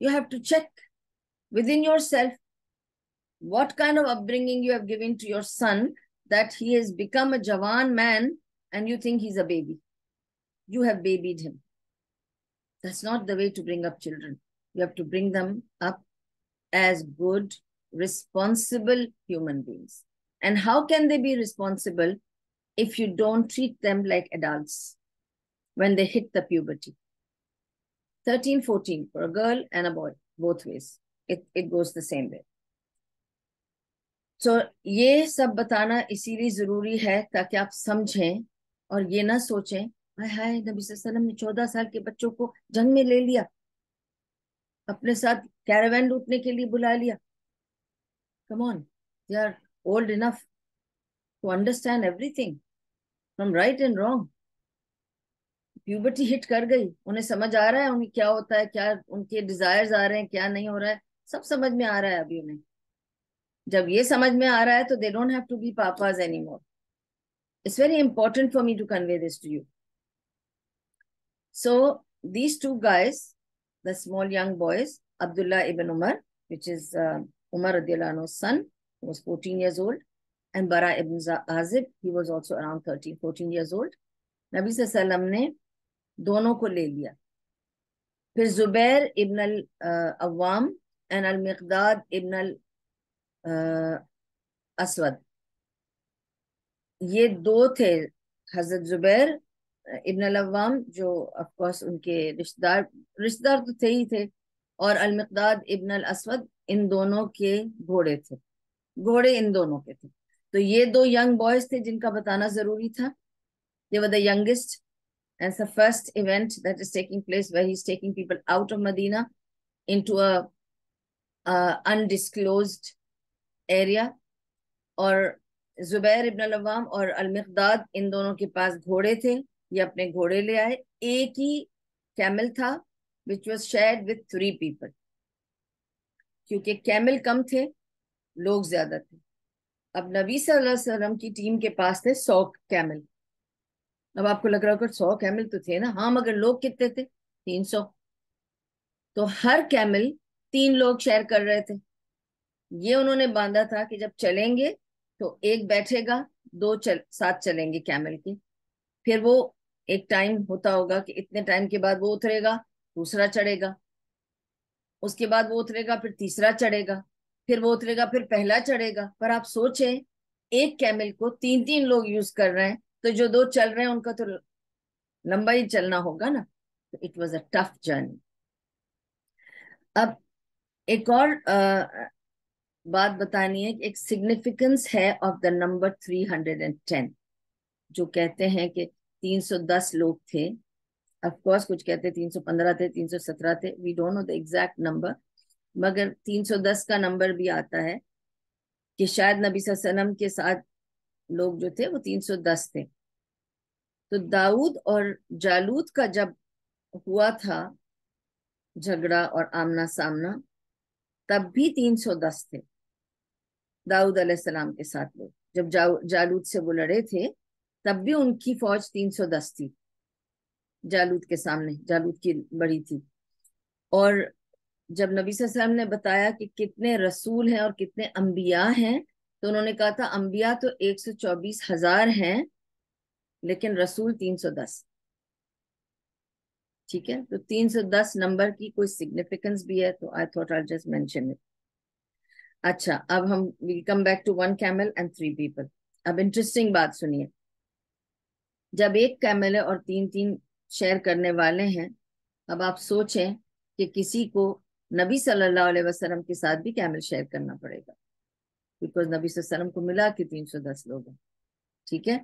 You have to check within yourself what kind of upbringing you have given to your son that he has become a jawan man and you think he's a baby. You have babied him. That's not the way to bring up children. You have to bring them up as good, responsible human beings. And how can they be responsible if you don't treat them like adults when they hit the puberty? 13, 14 for a girl and a boy, both ways. It goes the same way. تو یہ سب بتانا اسی لیے ضروری ہے تاکہ آپ سمجھیں اور یہ نہ سوچیں ہائے ہائے نبی صلی اللہ علیہ وسلم نے 14 سال کے بچوں کو جنگ میں لے لیا, اپنے ساتھ کیراوین لوٹنے کے لیے بلا لیا. Come on, they are old enough to understand everything from right and wrong. Puberty hit کر گئی, انہیں سمجھ آ رہا ہے انہیں کیا ہوتا ہے, کیا ان کے ڈیزائرز آ رہے ہیں, کیا نہیں ہو رہا ہے, سب سمجھ میں آ رہا ہے ابھی انہیں. جب یہ سمجھ میں آ رہا ہے تو they don't have to be papas anymore. It's very important for me to convey this to you. So these two guys, the small young boys, Abdullah ibn Umar, which is Umar radiallahu anhu's son, who was 14 years old, and Bara ibn Azib, he was also around 13, 14 years old. Nabi sallallahu alaihi wasallam نے دونوں کو لے لیا. پھر زبیر ابن العوام and المقداد ابن الاسود, یہ دو تھے. حضرت زبیر ابن العوام جو آف کورس ان کے رشتہ دار تو تھے ہی تھے, اور المقداد ابن الاسود ان دونوں کے گھوڑے تھے, گھوڑے ان دونوں کے تھے. تو یہ دو ینگ بوائز تھے جن کا بتانا ضروری تھا. They were the youngest, and it's the first event that is taking place where he's taking people out of Medina into a undisclosed area. اور زبیر ابن العوام اور المقداد ان دونوں کے پاس گھوڑے تھے, یہ اپنے گھوڑے لے آئے. ایک ہی کیمل تھا which was shared with 3 people, کیونکہ کیمل کم تھے, لوگ زیادہ تھے. اب نبی صلی اللہ علیہ وسلم کی ٹیم کے پاس تھے 100 کیمل. اب آپ کو لگ رہا ہوگا 100 کیمل تو تھے نا, ہاں, مگر لوگ کتنے تھے؟ 300. تو ہر کیمل 3 لوگ شیئر کر رہے تھے. یہ انہوں نے باندھا تھا کہ جب چلیں گے تو ایک بیٹھے گا, 2 ساتھ چلیں گے کیمل کے. پھر وہ ایک ٹائم ہوتا ہوگا کہ اتنے ٹائم کے بعد وہ اترے گا, دوسرا چڑھے گا, اس کے بعد وہ اترے گا, پھر تیسرا چڑھے گا, پھر وہ اترے گا, پھر پہلا چڑھے گا. پر آپ سوچیں ایک کیمل کو 3 لوگ یوز کر رہے ہیں, تو جو 2 چل رہے ہیں ان کا تو لمبا ہی چلنا ہوگا نا. تو it was a tough journey. اب ایک اور بات بتانی ہے کہ ایک سگنیفیکنس ہے آف دا نمبر 310, جو کہتے ہیں کہ 310 لوگ تھے. آف کورس کچھ کہتے 315 تھے, 317 تھے, we don't know the exact number, مگر 310 کا نمبر بھی آتا ہے کہ شاید نبی صلی اللہ علیہ وسلم کے ساتھ لوگ جو تھے وہ 310 تھے. تو داؤد اور جالوت کا جب ہوا تھا جھگڑا اور آمنا سامنا, تب بھی 310 تھے داؤد علیہ السلام کے ساتھ لوگ. جب جالوت سے وہ لڑے تھے تب بھی ان کی فوج 310 تھی جالوت کے سامنے, جالوت کی بڑی تھی. اور جب نبی صلی اللہ علیہ وسلم نے بتایا کہ کتنے رسول ہیں اور کتنے انبیاء ہیں, تو انہوں نے کہا تھا انبیاء تو 124,000 ہیں لیکن رسول 310. ٹھیک ہے, تو 310 نمبر کی کوئی سگنیفیکنس بھی ہے, تو I thought I'll just mention it. اچھا, اب ہم we'll come back to 1 camel and 3 people. اب انٹرسٹنگ بات سنیے, جب ایک کیمل ہے اور 3 شیئر کرنے والے ہیں, اب آپ سوچیں کہ کسی کو نبی صلی اللہ علیہ وسلم کے ساتھ بھی کیمل شیئر کرنا پڑے گا, بیکاز نبی صلی اللہ علیہ وسلم کو ملا کہ 310 لوگ ہیں. ٹھیک ہے,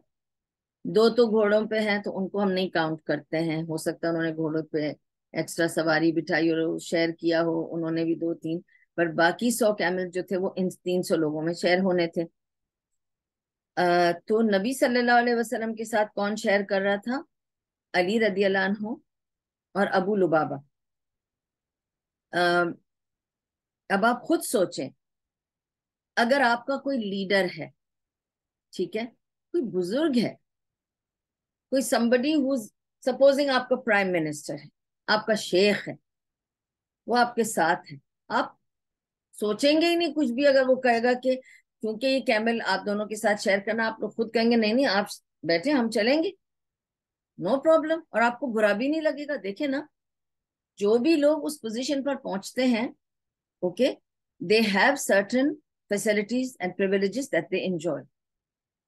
2 تو گھوڑوں پہ ہیں تو ان کو ہم نہیں کاؤنٹ کرتے ہیں, ہو سکتا ہے انہوں نے گھوڑوں پہ ایکسٹرا سواری بٹھائی اور شیئر کیا ہو, انہوں نے بھی 2-3, پر باقی 100 کیمل جو تھے وہ ان 300 لوگوں میں شیئر ہونے تھے. تو نبی صلی اللہ علیہ وسلم کے ساتھ کون شیئر کر رہا تھا؟ علی رضی اللہ عنہ اور ابو لبابہ. اب آپ خود سوچیں, اگر آپ کا کوئی لیڈر ہے, ٹھیک ہے, کوئی بزرگ ہے, کوئی somebody who's supposing آپ کا پرائم منسٹر ہے, آپ کا شیخ ہے, وہ آپ کے ساتھ ہے, آپ سوچیں گے ہی نہیں کچھ بھی. اگر وہ کہے گا کہ کیونکہ یہ کیمل آپ دونوں کے ساتھ شیئر کرنا, آپ لوگ خود کہیں گے نہیں آپ بیٹھے ہم چلیں گے, نو پرابلم, اور آپ کو برا بھی نہیں لگے گا. دیکھیں نا, جو بھی لوگ اس پوزیشن پر پہنچتے ہیں, okay, they have certain facilities and privileges that they enjoy.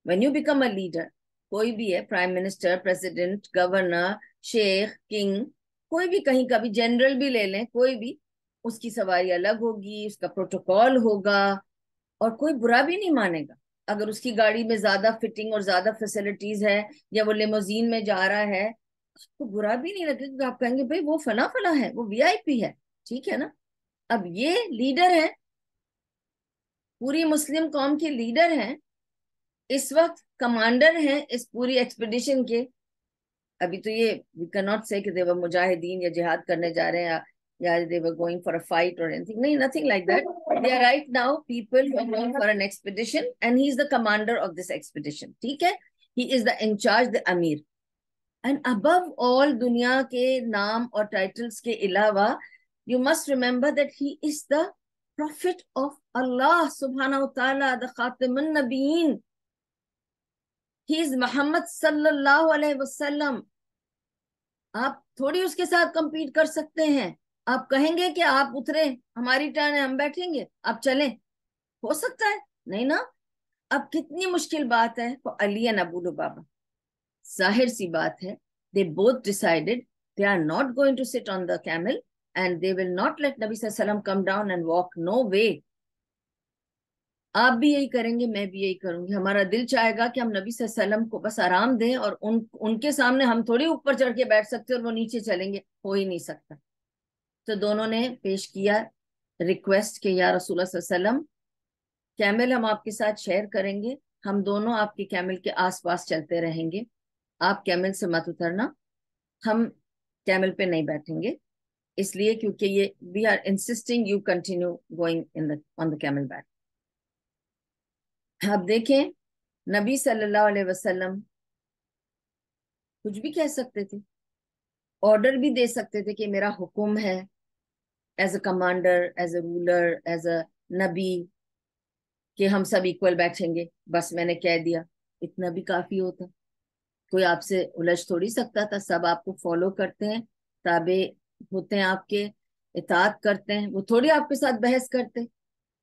When you become a leader, کوئی بھی ہے, پرائم منسٹر, پریزیڈنٹ, گورنر, شیخ, کنگ, کوئی بھی, کہیں کا بھی, جنرل بھی لے لیں, کوئی بھی, اس کی سواری الگ ہوگی, اس کا پروٹوکول ہوگا, اور کوئی برا بھی نہیں مانے گا اگر اس کی گاڑی میں زیادہ فٹنگ اور زیادہ فیسلٹیز ہے، یا وہ لیموزین میں جا رہا ہے، آپ کو برا بھی نہیں لگے گا. آپ کہیں گے بھائی وہ فلاں فلاں ہے، وہ وی آئی پی ہے. ٹھیک ہے نا. اب یہ لیڈر ہے، پوری مسلم قوم کے لیڈر ہیں، اس وقت کمانڈر ہیں اس پوری ایکسپیڈیشن کے. ابھی تو یہ وی کین ناٹ سے کہ they were مجاہدین یا جہاد کرنے جا رہے ہیں، یا they were going for a fight or anything. نہیں, nothing like that. They are right now people who are going for an expedition and he is the commander of this expedition. ٹھیک ہے. He is the in charge, the Amir. And above all دنیا کے نام اور titles کے علاوہ you must remember that he is the prophet of Allah subhanahu wa ta'ala, the Khatam al-Nabiyyin. He is Muhammad sallallahu alayhi wasallam. آپ تھوڑی اس کے ساتھ کمپیٹ کر سکتے ہیں. آپ کہیں گے کہ آپ اترے، ہماری ٹرن ہے، ہم بیٹھیں گے، آپ چلیں. ہو سکتا ہے؟ نہیں نا. اب کتنی مشکل بات ہے for علی and ابو لبابہ. ظاہر سی بات ہے they both decided they are not going to sit on the camel and they will not let نبی صلی اللہ علیہ وسلم come down and walk. No way. آپ بھی یہی کریں گے، میں بھی یہی کروں گی. ہمارا دل چاہے گا کہ ہم نبی صلی اللہ علیہ وسلم کو بس آرام دیں، اور ان کے سامنے ہم تھوڑی اوپر چڑھ کے بیٹھ سکتے اور وہ نیچے چلیں گے. ہو ہی نہیں سکتا. تو دونوں نے پیش کیا ریکویسٹ کہ یا رسول اللہ صلی اللہ علیہ وسلم، کیمل ہم آپ کے ساتھ شیئر کریں گے، ہم دونوں آپ کے کیمل کے آس پاس چلتے رہیں گے، آپ کیمل سے مت اترنا، ہم کیمل پہ نہیں بیٹھیں گے، اس لیے کیونکہ یہ we are insisting you continue going on the camel back. آپ دیکھیں نبی صلی اللہ علیہ وسلم کچھ بھی کہہ سکتے تھے، آرڈر بھی دے سکتے تھے کہ میرا حکم ہے as a commander, as a ruler, as a نبی، کہ ہم سب ایکول بیٹھیں گے. بس میں نے کہہ دیا، اتنا بھی کافی ہوتا. کوئی آپ سے الجھ تھوڑی سکتا تھا. سب آپ کو فالو کرتے ہیں، تابع ہوتے ہیں، آپ کے اطاعت کرتے ہیں، وہ تھوڑی آپ کے ساتھ بحث کرتے.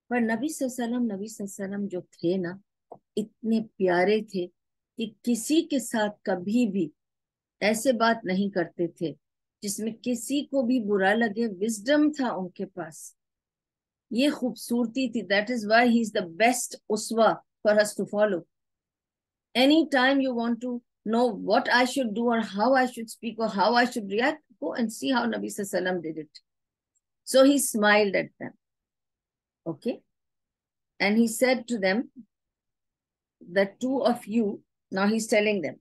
پر نبی صلی اللہ علیہ وسلم، نبی صلی اللہ علیہ وسلم جو تھے نا، اتنے پیارے تھے کہ کسی کے ساتھ کبھی بھی ایسے بات نہیں کرتے تھے جس میں کسی کو بھی برا لگے. وزڈم تھا ان کے پاس، یہ خوبصورتی تھی. That is why he is the best اسوا for us to follow. Any time you want to know what I should do or how I should speak or how I should react, go and see how Nabi Sallallahu Alaihi Wasallam did it. So he smiled at them. Okay. And he said to them, the two of you, now he's telling them,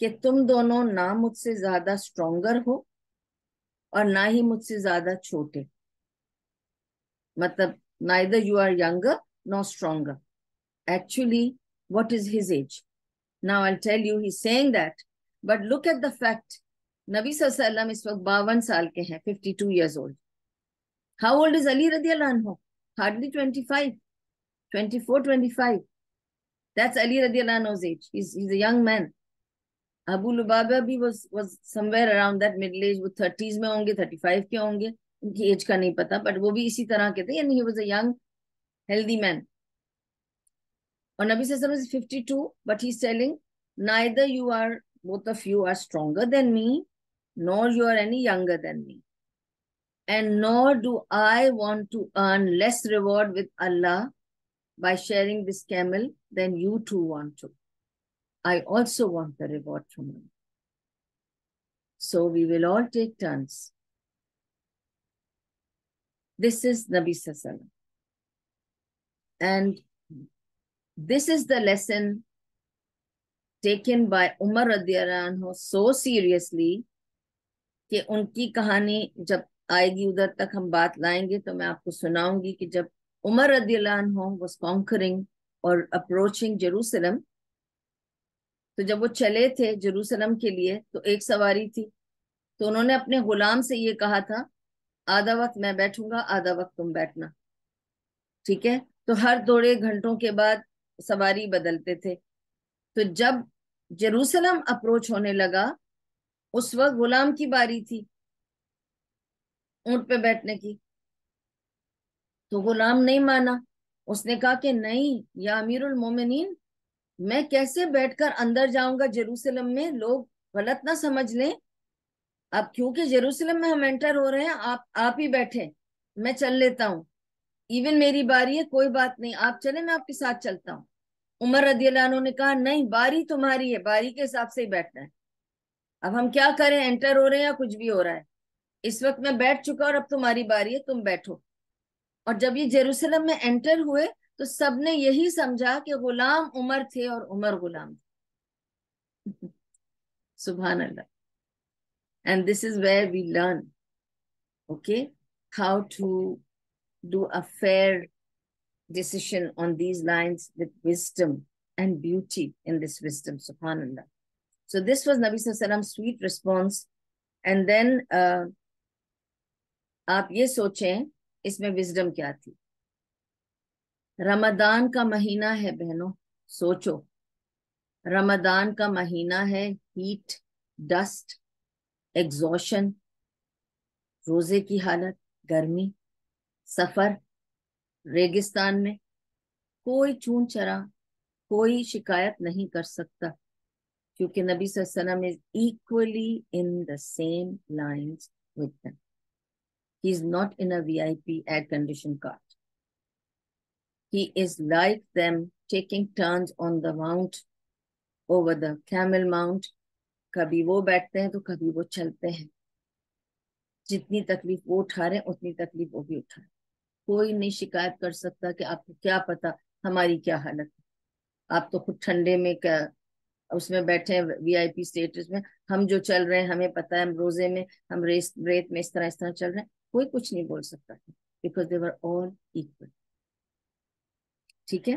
کہ تم دونوں نہ مجھ سے زیادہ stronger ہو اور نہ ہی مجھ سے زیادہ چھوٹے. مطلب neither you are younger nor stronger. Actually, what is his age? Now I'll tell you, he's saying that. But look at the fact. نبی صلی اللہ علیہ وسلم اس وقت 52 سال کے ہیں, 52 years old. How old is Ali radiallahu anhu? Hardly 25, 24, 25. That's Ali radiallahu anhu's age. He's a young man. Abu Lubaba bhi was somewhere around that middle age. وہ 30s میں ہوں گے, 35 کے ہوں گے, ان کی ایج کا نہیں پتا, but وہ بھی اسی طرح کے تھے. یعنی he was a young, healthy man. اور نبی صلی اللہ علیہ وسلم is 52, but he's telling, neither you are, both of you are stronger than me, nor you are any younger than me. And nor do I want to earn less reward with Allah by sharing this camel than you two want to. I also want the reward from you. So we will all take turns. This is Nabi Sallallahu Alaihi Wasallam. And this is the lesson taken by Umar radiallahu anhu so seriously کہ ان کی کہانی جب آئے گی ادھر تک ہم بات لائیں گے تو میں آپ کو سناؤں گی کہ جب عمر رضی اللہ عنہ was conquering اور approaching Jerusalem, تو جب وہ چلے تھے جیروسلم کے لیے تو ایک سواری تھی, تو انہوں نے اپنے غلام سے یہ کہا تھا, آدھا وقت میں بیٹھوں گا, آدھا وقت تم بیٹھنا. ٹھیک ہے. تو ہر تھوڑے گھنٹوں کے بعد سواری بدلتے تھے. تو جب جیروسلم اپروچ ہونے لگا, اس وقت غلام کی باری تھی اونٹ پہ بیٹھنے کی. تو غلام نہیں مانا, اس نے کہا کہ نہیں یا امیر المومنین, میں کیسے بیٹھ کر اندر جاؤں گا جیروسلم میں, لوگ غلط نہ سمجھ لیں. اب کیونکہ جیروسلم میں ہم انٹر ہو رہے ہیں, آپ ہی بیٹھے, میں چل لیتا ہوں. ایون میری باری ہے, کوئی بات نہیں, آپ چلیں میں آپ کے ساتھ چلتا ہوں. عمر رضی اللہ عنہ نے کہا نہیں, باری تمہاری ہے, باری کے حساب سے ہی بیٹھنا ہے. اب ہم کیا کریں, انٹر ہو رہے ہیں یا کچھ بھی ہو رہا ہے, اس وقت میں بیٹھ چکا اور اب تمہاری باری ہے, تم بیٹھو. اور جب یہ جیروسلم میں انٹر ہوئے تو سب نے یہی سمجھا کہ غلام عمر تھے اور عمر غلام تھے. سبحان اللہ. And this is where we learn, okay, how to do a fair decision on these lines with wisdom and beauty in this wisdom. Subhanallah. So this was Nabi Sallallahu Alaihi Wasallam's sweet response. And then آپ یہ سوچیں اس میں wisdom کیا تھی. رمضان کا مہینہ ہے بہنوں, سوچو, رمضان کا مہینہ ہے, ہیٹ, ڈسٹ, ایگزوشن, روزے کی حالت, گرمی, سفر, ریگستان میں, کوئی چون چرا, کوئی شکایت نہیں کر سکتا, کیونکہ نبی صلی اللہ علیہ وسلم is equally in the same lines with them. He is not in a VIP air conditioned car. He is like them, taking turns on the mount, over the camel mount. کبھی وہ بیٹھتے ہیں تو کبھی وہ چلتے ہیں. جتنی تکلیف وہ اٹھا رہے ہیں اتنی تکلیف وہ بھی اٹھا رہے ہیں. کوئی نہیں شکایت کر سکتا کہ آپ کو کیا پتا ہماری کیا حالت ہے. آپ تو خود ٹھنڈے میں اس میں بیٹھے ہیں وی آئی پی اسٹیٹس میں, ہم جو چل رہے ہیں ہمیں پتا ہے, ہم روزے میں, ہم ریت میں اس طرح چل رہے ہیں, کوئی کچھ نہیں بول سکتا, because they were all equal. ٹھیک ہے.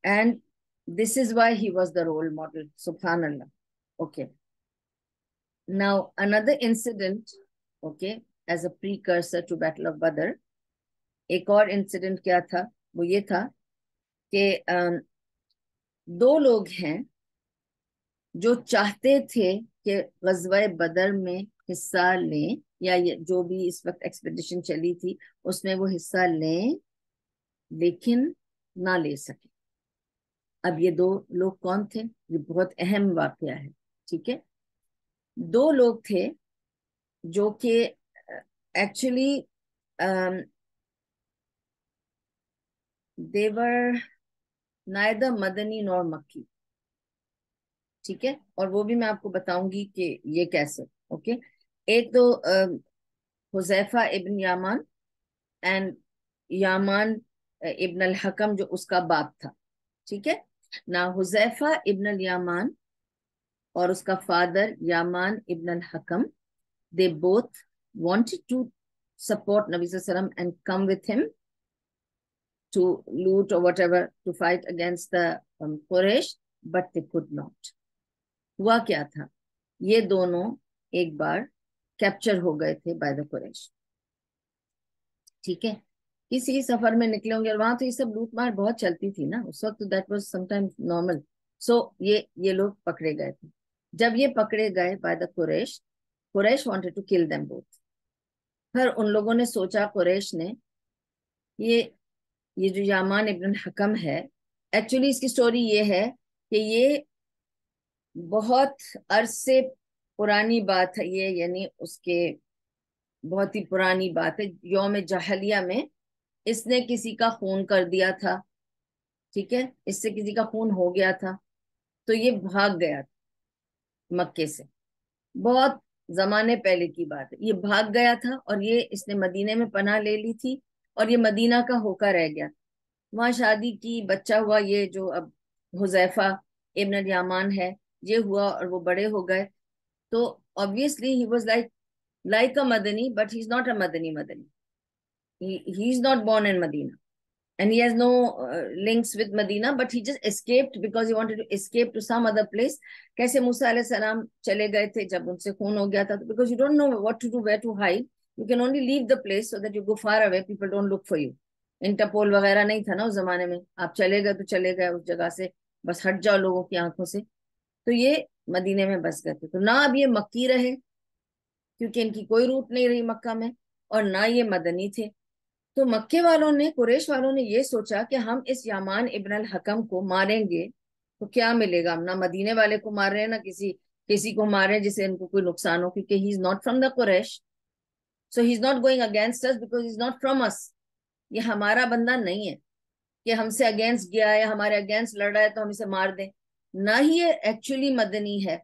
And this is why he was the role model. سبحان اللہ. Okay, now another incident, okay, as a precursor to battle of Badr. ایک اور انسیڈنٹ کیا تھا, وہ یہ تھا کہ دو لوگ ہیں جو چاہتے تھے کہ غزوہ بدر میں حصہ لیں, یا جو بھی اس وقت ایکسپیڈیشن چلی تھی اس میں وہ حصہ لیں, لیکن نہ لے سکے. اب یہ دو لوگ کون تھے, یہ بہت اہم واقعہ ہے. ٹھیک ہے. دو لوگ تھے جو کہ ایکچولی they were neither مدنی نور مکی. ٹھیک ہے, اور وہ بھی میں آپ کو بتاؤں گی کہ یہ کیسے. اوکے, ایک تو حذیفہ ابن یامان اینڈ یامان ابن الحکم جو اس کا باپ تھا. ٹھیک ہے نا, حذیفہ ابن الیامان اور اس کا فادر یامان ابن الحکم, they both wanted to support Nabi Sallallahu Alaihi Wasallam and come with him to loot or whatever, to fight against the Quraysh, but they could not. ہوا کیا تھا, یہ دونوں ایک بار کیپچر ہو گئے تھے بائی دا قریش. ٹھیک ہے, کسی سفر میں نکلے ہوں گے, اور وہاں تو یہ سب لوٹ مار بہت چلتی تھی نا اس وقت, that was some time normal. So یہ لوگ پکڑے گئے تھے. جب یہ پکڑے گئے by the Quraysh, Quraysh wanted to kill them both. پھر ان لوگوں نے سوچا, قریش نے, یہ جو یامان ابن الحکم ہے, ایکچولی اس کی سٹوری یہ ہے کہ یہ بہت عرصے پرانی بات ہے یہ, یعنی اس کے بہت ہی پرانی بات ہے. یوم جاہلیہ میں اس نے کسی کا خون کر دیا تھا. ٹھیک ہے, اس سے کسی کا خون ہو گیا تھا, تو یہ بھاگ گیا تھا مکے سے. بہت زمانے پہلے کی بات ہے, یہ بھاگ گیا تھا, اور یہ اس نے مدینے میں پناہ لے لی تھی, اور یہ مدینہ کا ہو کر رہ گیا. وہاں شادی کی, بچہ ہوا, یہ جو اب حذیفہ ابن الیامان ہے یہ ہوا, اور وہ بڑے ہو گئے. تو obviously he was like a Madani, but he's not a Madani. He's not born in Medina, and he has no links with Medina, but he just escaped because he wanted to escape to some other place. کیسے موسیٰ علیہ السلام چلے گئے تھے جب ان سے خون ہو گیا تھا, because you don't know what to do, where to hide. You can only leave the place so that you go far away, people don't look for you. Interpol وغیرہ نہیں تھا نا اس زمانے میں, آپ چلے گئے تو چلے گئے اس جگہ سے, بس ہٹ جاؤ لوگوں کی آنکھوں سے. تو یہ مدینے میں بس گئے تھے. تو نہ اب یہ مکی رہے کیونکہ ان کی کوئی روٹ نہیں رہی مکہ میں, اور نہ یہ مدنی تھے. تو مکے والوں نے, قریش والوں نے یہ سوچا کہ ہم اس یامان ابن الحکم کو ماریں گے تو کیا ملے گا, ہم نہ مدینے والے کو مار رہے ہیں, نہ کسی کو مارے جسے ان کو کوئی نقصان ہو, کیونکہ he is not from the Quraysh, so he is not going against us because he is not from us. یہ ہمارا بندہ نہیں ہے کہ ہم سے اگینسٹ گیا ہے، ہمارے اگینسٹ لڑ رہا ہے تو ہم اسے مار دیں، نہ ہی یہ ایکچولی مدنی ہے.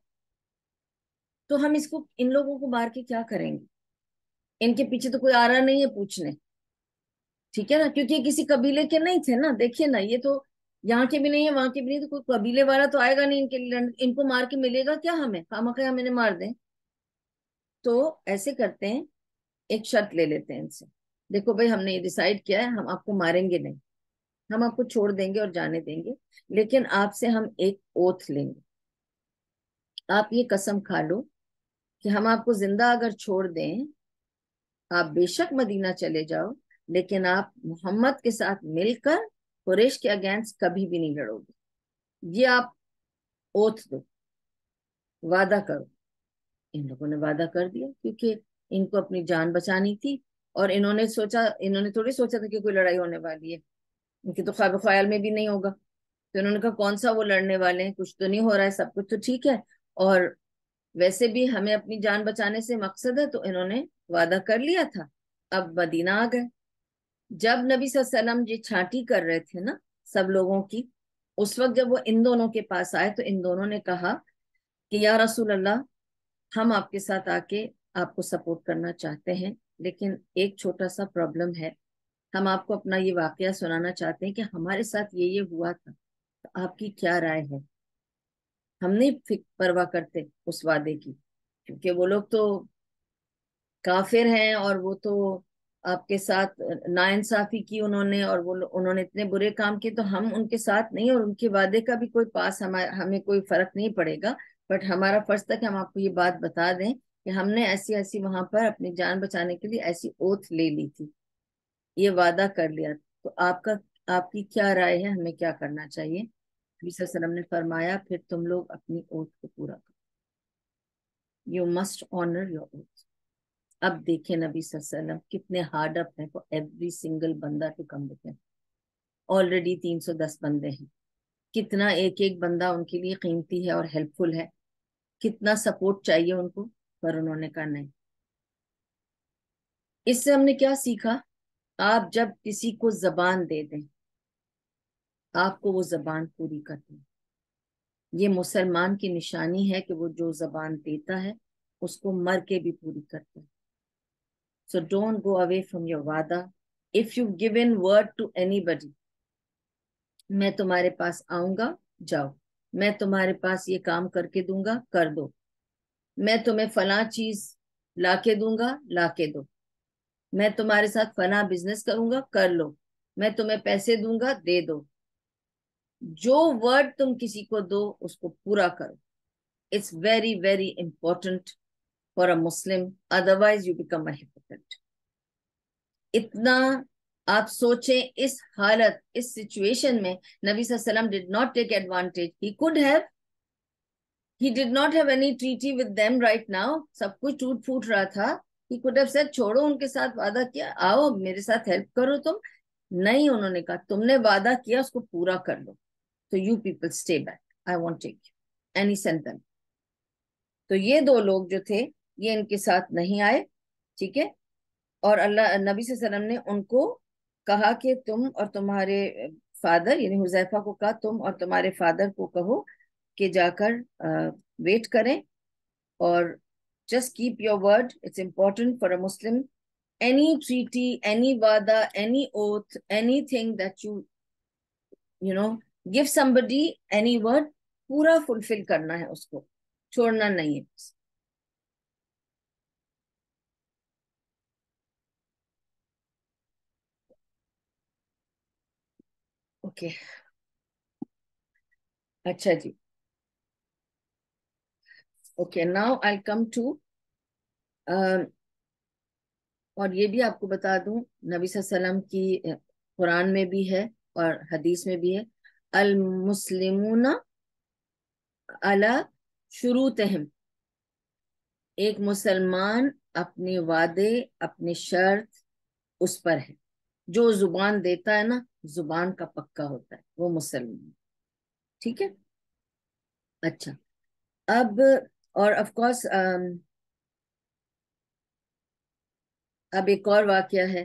تو ہم اس کو، ان لوگوں کو مار کے کیا کریں گے؟ ان کے پیچھے تو کوئی آ رہا نہیں ہے پوچھنے، ٹھیک ہے نا، کیونکہ یہ کسی قبیلے کے نہیں تھے نا. دیکھیے نا، یہ تو یہاں کے بھی نہیں ہے، وہاں کے بھی نہیں، تو کوئی قبیلے والا تو آئے گا نہیں ان کے لیے. ان کو مار کے ملے گا کیا ہمیں؟ خواہ ہم انہیں مار دیں. تو ایسے کرتے ہیں، ایک شرط لے لیتے ہیں ان سے. دیکھو بھائی، ہم نے یہ ڈیسائیڈ کیا ہے، ہم آپ کو ماریں گے نہیں، ہم آپ کو چھوڑ دیں گے اور جانے دیں گے، لیکن آپ سے ہم ایک اوتھ لیں گے. آپ یہ قسم کھا لو کہ ہم آپ کو زندہ اگر چھوڑ دیں، آپ بے شک مدینہ چلے جاؤ، لیکن آپ محمد کے ساتھ مل کر قریش کے اگینسٹ کبھی بھی نہیں لڑو گے. یہ آپ اوتھ دو، وعدہ کرو. ان لوگوں نے وعدہ کر دیا، کیونکہ ان کو اپنی جان بچانی تھی. اور انہوں نے تھوڑی سوچا تھا کہ کوئی لڑائی ہونے والی ہے. ان کی تو خواب خیال میں بھی نہیں ہوگا. تو انہوں نے کہا کون سا وہ لڑنے والے ہیں، کچھ تو نہیں ہو رہا ہے، سب کچھ تو ٹھیک ہے، اور ویسے بھی ہمیں اپنی جان بچانے سے مقصد ہے. تو انہوں نے وعدہ کر لیا تھا. اب مدینہ آ گئے. جب نبی صلی اللہ علیہ وسلم یہ چھانٹی کر رہے تھے نا سب لوگوں کی، اس وقت جب وہ ان دونوں کے پاس آئے تو ان دونوں نے کہا کہ یا رسول اللہ، ہم آپ کے ساتھ آ کے آپ کو سپورٹ کرنا چاہتے ہیں، لیکن ایک چھوٹا سا پرابلم ہے. ہم آپ کو اپنا یہ واقعہ سنانا چاہتے ہیں کہ ہمارے ساتھ یہ ہوا تھا، تو آپ کی کیا رائے ہے؟ ہم نہیں پرواہ کرتے اس وعدے کی، کیونکہ وہ لوگ تو کافر ہیں، اور وہ تو آپ کے ساتھ ناانصافی کی انہوں نے، اور انہوں نے اتنے برے کام کیے، تو ہم ان کے ساتھ نہیں، اور ان کے وعدے کا بھی کوئی پاس ہمیں کوئی فرق نہیں پڑے گا. بٹ ہمارا فرض تھا کہ ہم آپ کو یہ بات بتا دیں کہ ہم نے ایسی ایسی وہاں پر اپنی جان بچانے کے لیے ایسی اوتھ لے لی تھی، یہ وعدہ کر لیا. تو آپ کی کیا رائے ہے، ہمیں کیا کرنا چاہیے؟ نبی صلی اللہ علیہ وسلم نے فرمایا پھر تم لوگ اپنی اوتھ کو پورا کرو. You must owner your oath. اب دیکھیں نبی صلی اللہ علیہ وسلم کتنے ہارڈ اپ ہیں فور ایوری سنگل بندہ to come with him. Already 310 بندے ہیں. کتنا ایک ایک بندہ ان کے لیے قیمتی ہے اور ہیلپ فل ہے، کتنا سپورٹ چاہیے ان کو. پر انہوں نے کہا نہیں. اس سے ہم نے کیا سیکھا؟ آپ جب کسی کو زبان دے دیں، آپ کو وہ زبان پوری کر دیں. یہ مسلمان کی نشانی ہے کہ وہ جو زبان دیتا ہے اس کو مر کے بھی پوری کرتا ہے. So don't go away from your وعدہ. If you've given word to anybody، میں تمہارے پاس آؤں گا، جاؤ. میں تمہارے پاس یہ کام کر کے دوں گا، کر دو. میں تمہیں فلاں چیز لا کے دوں گا، لا کے دو. میں تمہارے ساتھ فلاں بزنس کروں گا، کر لو. میں تمہیں پیسے دوں گا، دے دو. جو ورڈ تم کسی کو دو اس کو پورا کرو. It's very, very important for a Muslim. Otherwise you become a hypocrite. اتنا آپ سوچیں، اس حالت، اس سچویشن میں نبی صلی اللہ علیہ وسلم did not take advantage. He could have. He did not have any treaty with them right now. سب کچھ ٹوٹ پھوٹ رہا تھا. He could have said چھوڑو ان کے ساتھ وعدہ کیا، آؤ میرے ساتھ ہیلپ کرو تم. نہیں، انہوں نے کہا تم نے وعدہ کیا اس کو پورا کر لو. تو you people stay back. I won't take you. And he sent them. تو یہ دو لوگ جو تھے یہ ان کے ساتھ نہیں آئے، ٹھیک ہے. اور اللہ نبی صلی اللہ علیہ وسلم نے ان کو کہا کہ تم اور تمہارے فادر، یعنی حذیفہ کو کہا تم اور تمہارے فادر کو کہو کہ جا کر ویٹ کریں، اور just keep your word. It's important for a Muslim. Any treaty, any wada, any oath, anything that you know give somebody, any word, پورا fulfill کرنا ہے، اس کو چھوڑنا نہیں ہے. اوکے، اچھا جی. Okay, now I'll come to اور یہ بھی آپ کو بتا دوں، نبی صلی اللہ علیہ وسلم کی قرآن میں بھی ہے اور حدیث میں بھی ہے، المسلمون علی شروطہم. ایک مسلمان اپنے وعدے، اپنی شرط اس پر ہے. جو زبان دیتا ہے نا، زبان کا پکا ہوتا ہے، وہ مسلمان. ٹھیک ہے. اچھا، اب اور آف کورس اب ایک اور واقعہ ہے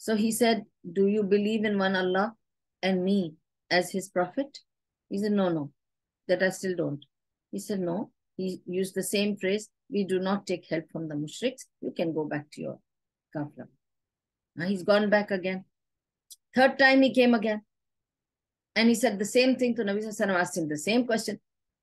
So he said, do you believe in one Allah and me as his prophet? He said, no, no, that I still don't. He said, no. He used the same phrase, we do not take help from the mushriks. You can go back to your kafla. Now he's gone back again. Third time he came again. And he said the same thing to Nabi Sallallahu Alaihi Wasallam, asked him the same question.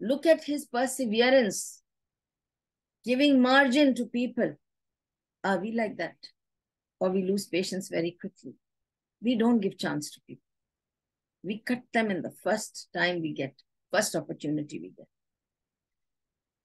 Look at his perseverance, giving margin to people. Are we like that? Or we lose patience very quickly? We don't give chance to people. We cut them in the first time we get, first opportunity we get.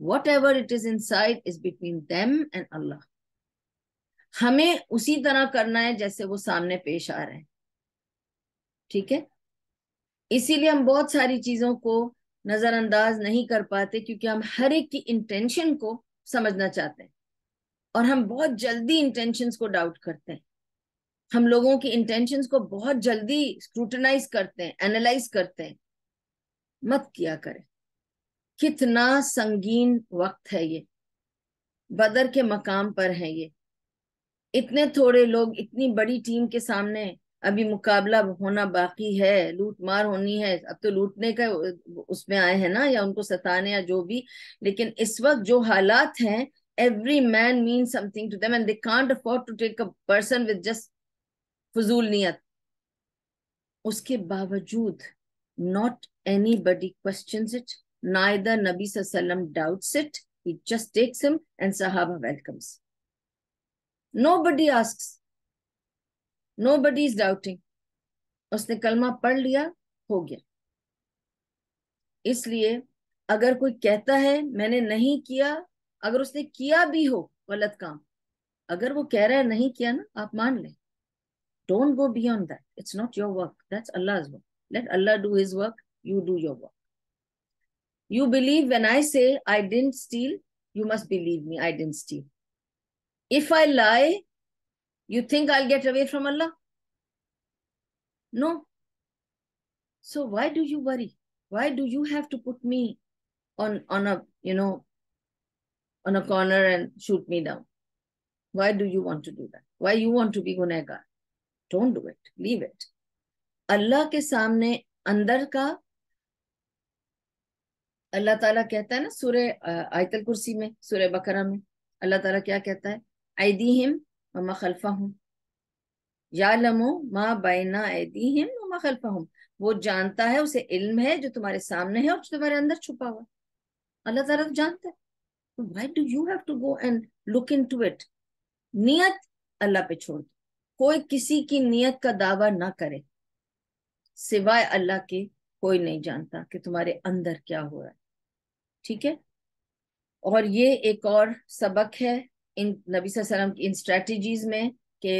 Whatever it is inside is between them and Allah. ہمیں اسی طرح کرنا ہے جیسے وہ سامنے پیش آ رہے ہیں. ٹھیک ہے؟ اسی لیے ہم بہت ساری چیزوں کو نظر انداز نہیں کر پاتے کیونکہ ہم ہر ایک کی انٹینشن کو سمجھنا چاہتے ہیں اور ہم بہت جلدی انٹینشنز کو ڈاؤٹ کرتے ہیں. ہم لوگوں کی انٹینشنز کو بہت جلدی اسکروٹنائز کرتے ہیں, اینالائز کرتے ہیں. مت کیا کریں. کتنا سنگین وقت ہے یہ, بدر کے مقام پر ہے یہ. اتنے تھوڑے لوگ اتنی بڑی ٹیم کے سامنے ابھی مقابلہ ہونا باقی ہے, لوٹ مار ہونی ہے. اب تو لوٹنے کا اس میں آئے ہیں نا, یا ان کو ستانے یا جو بھی, لیکن اس وقت جو حالات ہیں, every man means something to them and they can't afford to take a person with just فضول نیت. اس کے باوجود not anybody questions it, neither Nabi sallallahu alaihi wasallam doubts it, he just takes him and Sahaba welcomes. Nobody asks, nobody is doubting. اس نے کلمہ پڑھ لیا, ہو گیا. اس لیے اگر کوئی کہتا ہے میں نے نہیں کیا, اگر اس نے کیا بھی ہو غلط کام, اگر وہ کہہ رہا ہے نہیں کیا نا, آپ مان لیں. Don't go beyond that. It's not your work. That's Allah's work. Let Allah do his work. You do your work. You believe when I say I didn't steal, you must believe me, I didn't steal. If I lie, you think I'll get away from Allah? No. So why do you worry? Why do you have to put me on a, on a corner and shoot me down? Why do you want to do that? Why you want to be gunegar? Don't do it. Leave it. اللہ کے سامنے اندر کا, اللہ تعالیٰ کہتا ہے نا سورہ آیت الکرسی میں, سورہ بقرہ میں اللہ تعالیٰ کیا کہتا ہے؟ ایدیہم وما خلفہم یعلم ما بین ایدیہم وما خلفہم. وہ جانتا ہے, اسے علم ہے جو تمہارے سامنے ہے اور جو تمہارے اندر چھپا ہوا ہے. اللہ تعالیٰ تو جانتا ہے. Why do you have to go and look into it? نیت اللہ پہ چھوڑ دو. کوئی کسی کی نیت کا دعویٰ نہ کرے, سوائے اللہ کے کوئی نہیں جانتا کہ تمہارے اندر کیا ہو رہا ہے. ٹھیک ہے؟ اور یہ ایک اور سبق ہے ان نبی صلی اللہ علیہ وسلم کی ان اسٹریٹجیز میں کہ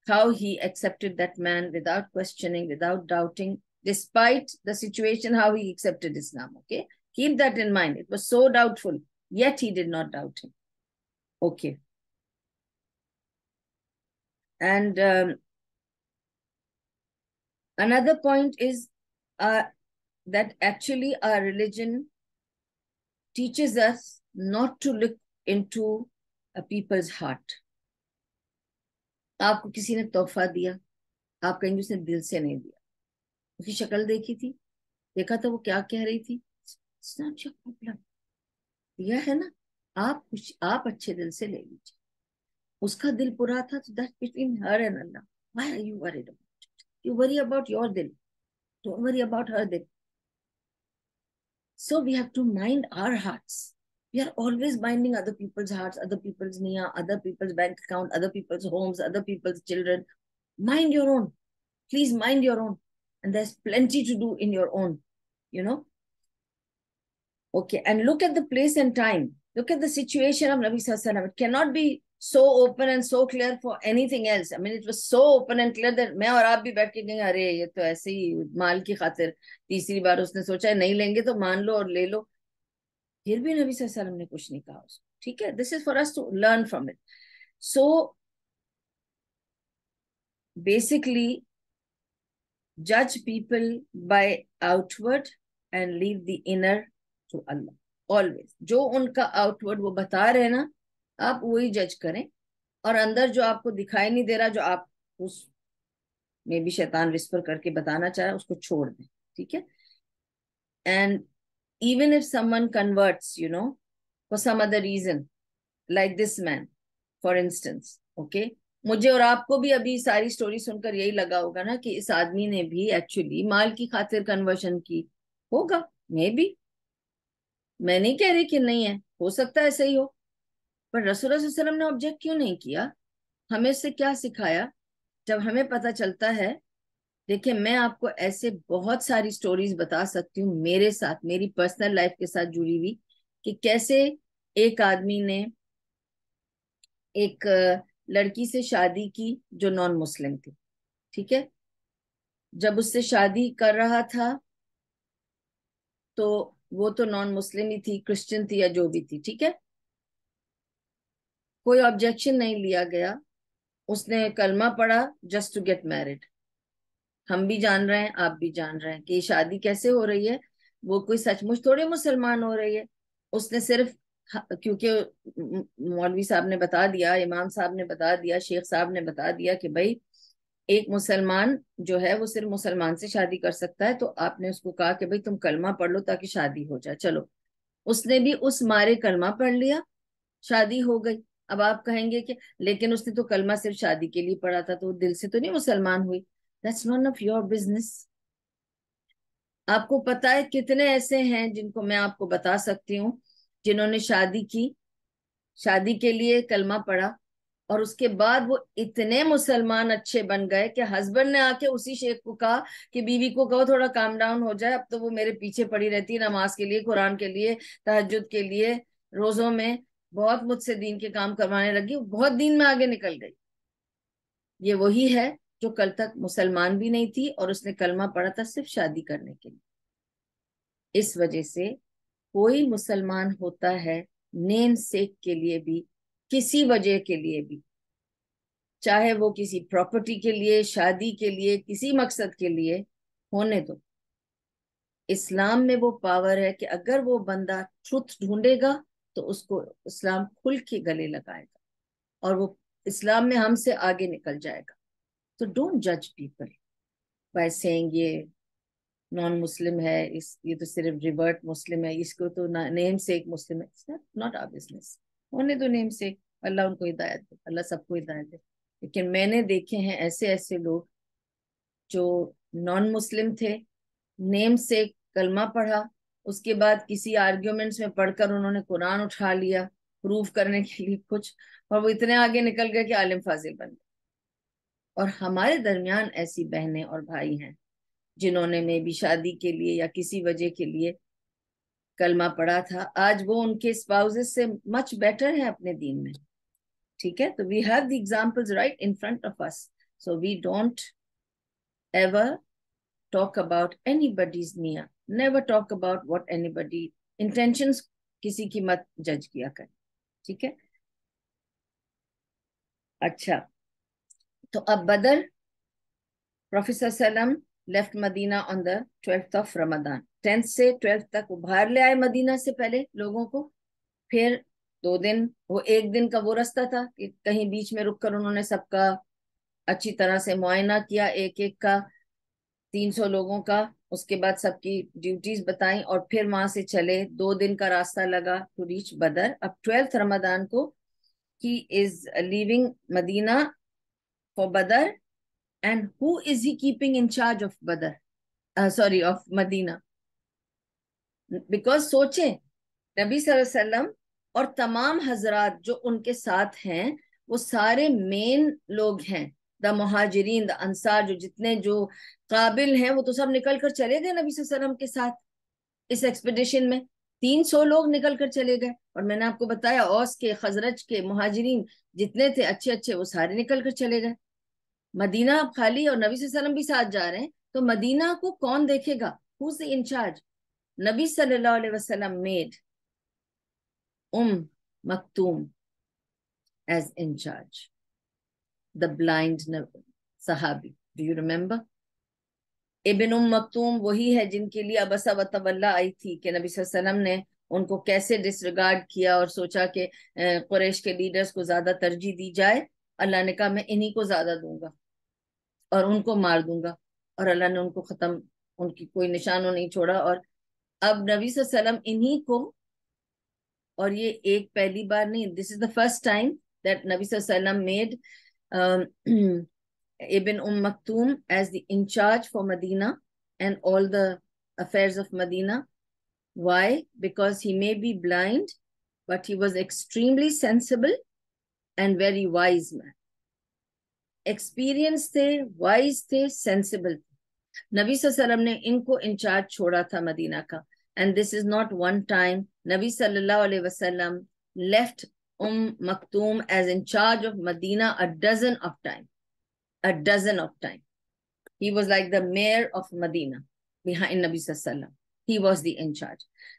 how he accepted that man without questioning, without doubting, despite the situation, how he accepted Islam. Okay? Keep that in mind. It was so doubtful, yet he did not doubt him. Okay. And another point is that actually our religion teaches us not to look into a people's heart. آپ کو کسی نے تحفہ دیا, آپ کہیں گے اس نے دل سے نہیں دیا. اس کی شکل دیکھی تھی, دیکھا تھا وہ کیا کہہ رہی تھی, It's not your problem. دیا ہے نا, آپ اچھے دل سے لے لیجیے. اس کا دل برا تھا, so that's between her and Allah. Why are you worried about it? You worry about your dil. Don't worry about her dil. So we have to mind our hearts. We are always minding other people's hearts, other people's niyyah, other people's bank account, other people's homes, other people's children. Mind your own. Please mind your own. And there's plenty to do in your own, Okay, and look at the place and time. Look at the situation of Nabi Sallallahu Alaihi Wasallam. It cannot be so open and so clear for anything else. I mean, it was so open and clear that میں اور آپ بھی بیٹھ کے کہیں ارے یہ تو ایسے ہی مال کی خاطر تیسری بار اس نے سوچا ہے نہیں لیں گے تو مان لو اور لے لو. پھر بھی نبی صلی اللہ علیہ وسلم نے کچھ نہیں کہا اس کو. ٹھیک ہے, this is for us to learn from it. So basically judge people by outward and leave the inner to Allah. Always. جو ان کا outward وہ بتا رہے نا, آپ وہی جج کریں, اور اندر جو آپ کو دکھائی نہیں دے رہا, جو آپ اس میں بھی شیطان وسپر کر کے بتانا چاہ رہا, اس کو چھوڑ دیں. ٹھیک ہے. And even if someone converts, for some other reason, like this man, for instance, okay, مجھے اور آپ کو بھی ابھی ساری سٹوری سن کر یہی لگا ہوگا نا کہ اس آدمی نے بھی ایکچولی مال کی خاطر کنورشن کی ہوگا. میں بھی, میں نہیں کہہ رہی کہ نہیں ہے, ہو سکتا ہے ایسا ہی ہو, پر رسول اللہ صلی اللہ علیہ وسلم نے آبجیکٹ کیوں نہیں کیا؟ ہمیں اس سے کیا سکھایا؟ جب ہمیں پتہ چلتا ہے, دیکھیں میں آپ کو ایسے بہت ساری سٹوریز بتا سکتی ہوں میرے ساتھ, میری پرسنل لائف کے ساتھ جڑی ہوئی, کہ کیسے ایک آدمی نے ایک لڑکی سے شادی کی جو نان مسلم تھی. ٹھیک ہے, جب اس سے شادی کر رہا تھا تو وہ تو نان مسلم ہی تھی, کرسچن تھی یا جو بھی تھی. ٹھیک ہے, کوئی آبجیکشن نہیں لیا گیا, اس نے کلمہ پڑھا جسٹ ٹو گیٹ میرڈ. ہم بھی جان رہے ہیں, آپ بھی جان رہے ہیں کہ یہ شادی کیسے ہو رہی ہے. وہ کوئی سچ مچ تھوڑے مسلمان ہو رہی ہے. اس نے صرف کیونکہ مولوی صاحب نے بتا دیا, امام صاحب نے بتا دیا, شیخ صاحب نے بتا دیا کہ بھائی ایک مسلمان جو ہے وہ صرف مسلمان سے شادی کر سکتا ہے, تو آپ نے اس کو کہا کہ بھائی تم کلمہ پڑھ لو تاکہ شادی ہو جائے. چلو, اس نے بھی اس مارے کلمہ پڑھ لیا, شادی ہو گئی. اب آپ کہیں گے کہ لیکن اس نے تو کلمہ صرف شادی کے لیے پڑھا تھا, تو وہ دل سے تو نہیں مسلمان ہوئی. That's none of your business. آپ کو پتا ہے کتنے ایسے ہیں جن کو میں آپ کو بتا سکتی ہوں جنہوں نے شادی کی, شادی کے لیے کلمہ پڑھا, اور اس کے بعد وہ اتنے مسلمان اچھے بن گئے کہ ہسبینڈ نے آ کے اسی شیخ کو کہا کہ بیوی کو کہو تھوڑا کام ڈاؤن ہو جائے, اب تو وہ میرے پیچھے پڑی رہتی ہے نماز کے لیے, قرآن کے لیے, تہجد کے لیے, روزوں میں بہت مجھ سے دین کے کام کروانے لگی, بہت دین میں آگے نکل گئی. یہ وہی ہے جو کل تک مسلمان بھی نہیں تھی اور اس نے کلمہ پڑھا تھا صرف شادی کرنے کے لیے. اس وجہ سے کوئی مسلمان ہوتا ہے نیم سیک کے لیے بھی, کسی وجہ کے لیے بھی, چاہے وہ کسی پراپرٹی کے لیے, شادی کے لیے, کسی مقصد کے لیے, ہونے دو. اسلام میں وہ پاور ہے کہ اگر وہ بندہ ٹروتھ ڈھونڈے گا تو اس کو اسلام کھل کے گلے لگائے گا, اور وہ اسلام میں ہم سے آگے نکل جائے گا. تو ڈونٹ جج پیپل بائی سیئنگ یہ نان مسلم ہے, یہ تو صرف ریورٹ مسلم ہے, اس کو تو نیم سیک مسلم ہے. Not our business. ہونے دو نیم سیک, اللہ ان کو ہدایت دے, اللہ سب کو ہدایت دے. لیکن میں نے دیکھے ہیں ایسے ایسے لوگ جو نان مسلم تھے, نیم سے کلمہ پڑھا, اس کے بعد کسی آرگیومنٹس میں پڑھ کر انہوں نے قرآن اٹھا لیا پروف کرنے کے لیے کچھ, اور وہ اتنے آگے نکل گئے کہ عالم فاضل بن گئے. اور ہمارے درمیان ایسی بہنیں اور بھائی ہیں جنہوں نے میں بھی شادی کے لیے یا کسی وجہ کے لیے کلمہ پڑھا تھا, آج وہ ان کے اسپاؤزز سے مچ بیٹر ہیں اپنے دین میں. ٹھیک ہے, تو we have the examples right in front of us, so we don't ever talk about anybody's niya, never talk about what anybody intentions, کسی کی مت جج کیا کریں. ٹھیک ہے, اچھا تو اب بدر, Prophet ﷺ left Medina on the 12th of Ramadan. 10th سے 12th تک وہ باہر لے آئے مدینہ سے پہلے لوگوں کو. پھر 2 دن, وہ 1 دن کا وہ رستہ تھا کہ کہیں بیچ میں رک کر انہوں نے سب کا اچھی طرح سے معائنہ کیا, ایک ایک کا 300 لوگوں کا, اس کے بعد سب کی ڈیوٹیز بتائیں, اور پھر وہاں سے چلے. 2 دن کا راستہ لگا ٹو ریچ بدر. اب 12th رمضان کو he is leaving Medina for Badr, and who is he keeping in charge of Badr? Sorry, of Medina. Because سوچیں, نبی صلی اللہ علیہ وسلم اور تمام حضرات جو ان کے ساتھ ہیں وہ سارے مین لوگ ہیں, دا مہاجرین, دا انصار, جو جتنے جو قابل ہیں وہ تو سب نکل کر چلے گئے نبی صلی اللہ علیہ وسلم کے ساتھ اس ایکسپیڈیشن میں. 300 لوگ نکل کر چلے گئے, اور میں نے آپ کو بتایا اوس کے, خزرج کے, مہاجرین جتنے تھے اچھے اچھے وہ سارے نکل کر چلے گئے. مدینہ اب خالی, اور نبی صلی اللہ علیہ وسلم بھی ساتھ جا رہے ہیں, تو مدینہ کو کون دیکھے گا؟ Who's the in charge? نبی صلی اللہ علیہ وسلم made مکتوم as in charge, the blind صحابی. Do you remember? ابن مکتوم وہی ہے جن کے لیے عبسہ و تولا آئی تھی کہ نبی صلی اللہ علیہ وسلم نے ان کو کیسے ڈس ریگارڈ کیا اور سوچا کہ قریش کے لیڈرز کو زیادہ ترجیح دی جائے. اللہ نے کہا میں انہی کو زیادہ دوں گا اور ان کو مار دوں گا, اور اللہ نے ان کو ختم, ان کی کوئی نشانوں نہیں چھوڑا. اور اب نبی صلی اللہ علیہ وسلم انہی کو, اور یہ ایک پہلی بار نہیں, this is the first time that نبی صلی اللہ علیہ وسلم made Ibn Maktoum as the in charge for Medina and all the affairs of Medina. Why? Because he may be blind, but he was extremely sensible and very wise man. Experienced تھے, wise تھے, sensible تھے. نبی صلی اللہ علیہ وسلم نے ان کو incharge چھوڑا تھا مدینہ کا. And this is not one time. نبی صلی اللہ علیہ وسلم left Maktoum as in charge of Medina a dozen of time. A dozen of time. He was like the mayor of Medina behind Nabi sallallahu alaihi wasallam. He was the in charge.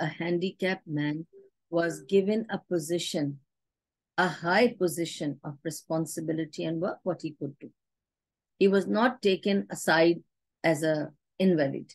a handicapped man was given a position, a high position of responsibility and work, what he could do. He was not taken aside as a invalid.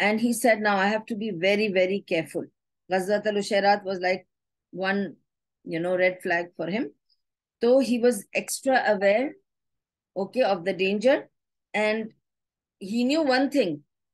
And he said, now I have to be very, very careful. Ghazwat al-Ushairat was like one, red flag for him. So he was extra aware, okay, of the danger. And he knew one thing,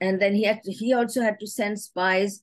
And then he also had to send spies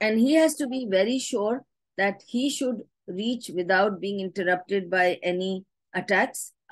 and he has to be very sure that he should reach without being interrupted by any attacks.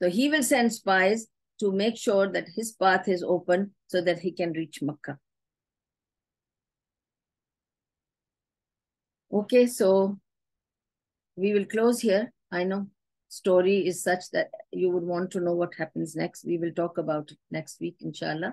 So he will send spies to make sure that his path is open so that he can reach Makkah. Okay, so we will close here. I know story is such that you would want to know what happens next. We will talk about it next week, inshallah.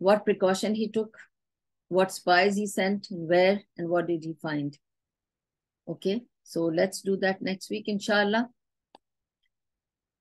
what precaution he took, what spies he sent, where, and what did he find. Okay, so let's do that next week, inshallah.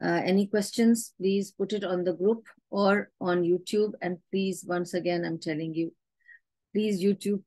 Any questions, please put it on the group or on YouTube. And please, once again, I'm telling you, please YouTube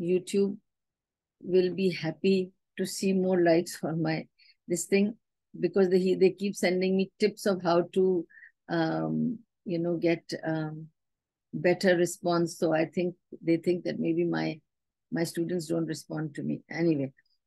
YouTube will be happy to see more likes on my this thing, because they keep sending me tips of how to get better response. So I think they think that maybe my students don't respond to me anyway.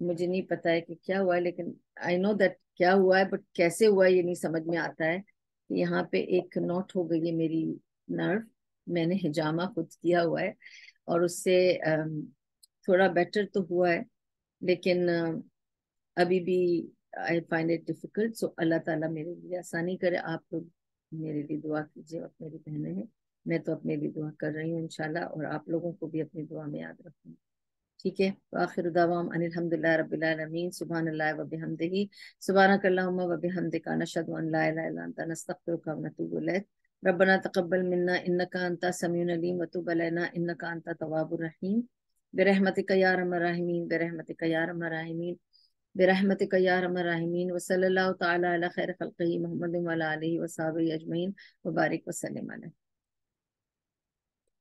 مجھے نہیں پتا ہے کہ کیا ہوا ہے، لیکن آئی know that کیا ہوا ہے، بٹ کیسے ہوا ہے یہ نہیں سمجھ میں آتا ہے. یہاں پہ ایک نوٹ ہو گئی ہے میری نرو. میں نے ہجامہ خود کیا ہوا ہے اور اس سے تھوڑا بیٹر تو ہوا ہے، لیکن ابھی بھی آئی فائنڈ اٹ ڈیفیکلٹ. سو اللہ تعالیٰ میرے لیے آسانی کرے. آپ لوگ میرے لیے دعا کیجیے، آپ میری بہنیں ہیں، میں تو اپنے لیے دعا کر رہی ہوں انشاءاللہ، اور آپ لوگوں کو بھی اپنی دعا میں یاد رکھوں. ٹھیک ہے. وآخر دعوام ان الحمد للہ رب العالمین. سبحان اللہ و بحمدہ، سبحانک اللہم و بحمدک، نشہد ان لا الہ الا انت، نستغفرک و نتوب الیک. ربنا تقبل منا انک انت السمیع العلیم وتب علینا انک انت التواب الرحیم. برحمتک یا ارحم الراحمین، برحمتک یا ارحم الراحمین، برحمتک یا ارحم الراحمین. وصلی اللہ تعالی علی خیر خلقہ محمد وعلی آلہ وصحبہ اجمعین وبارک وسلم علیہ.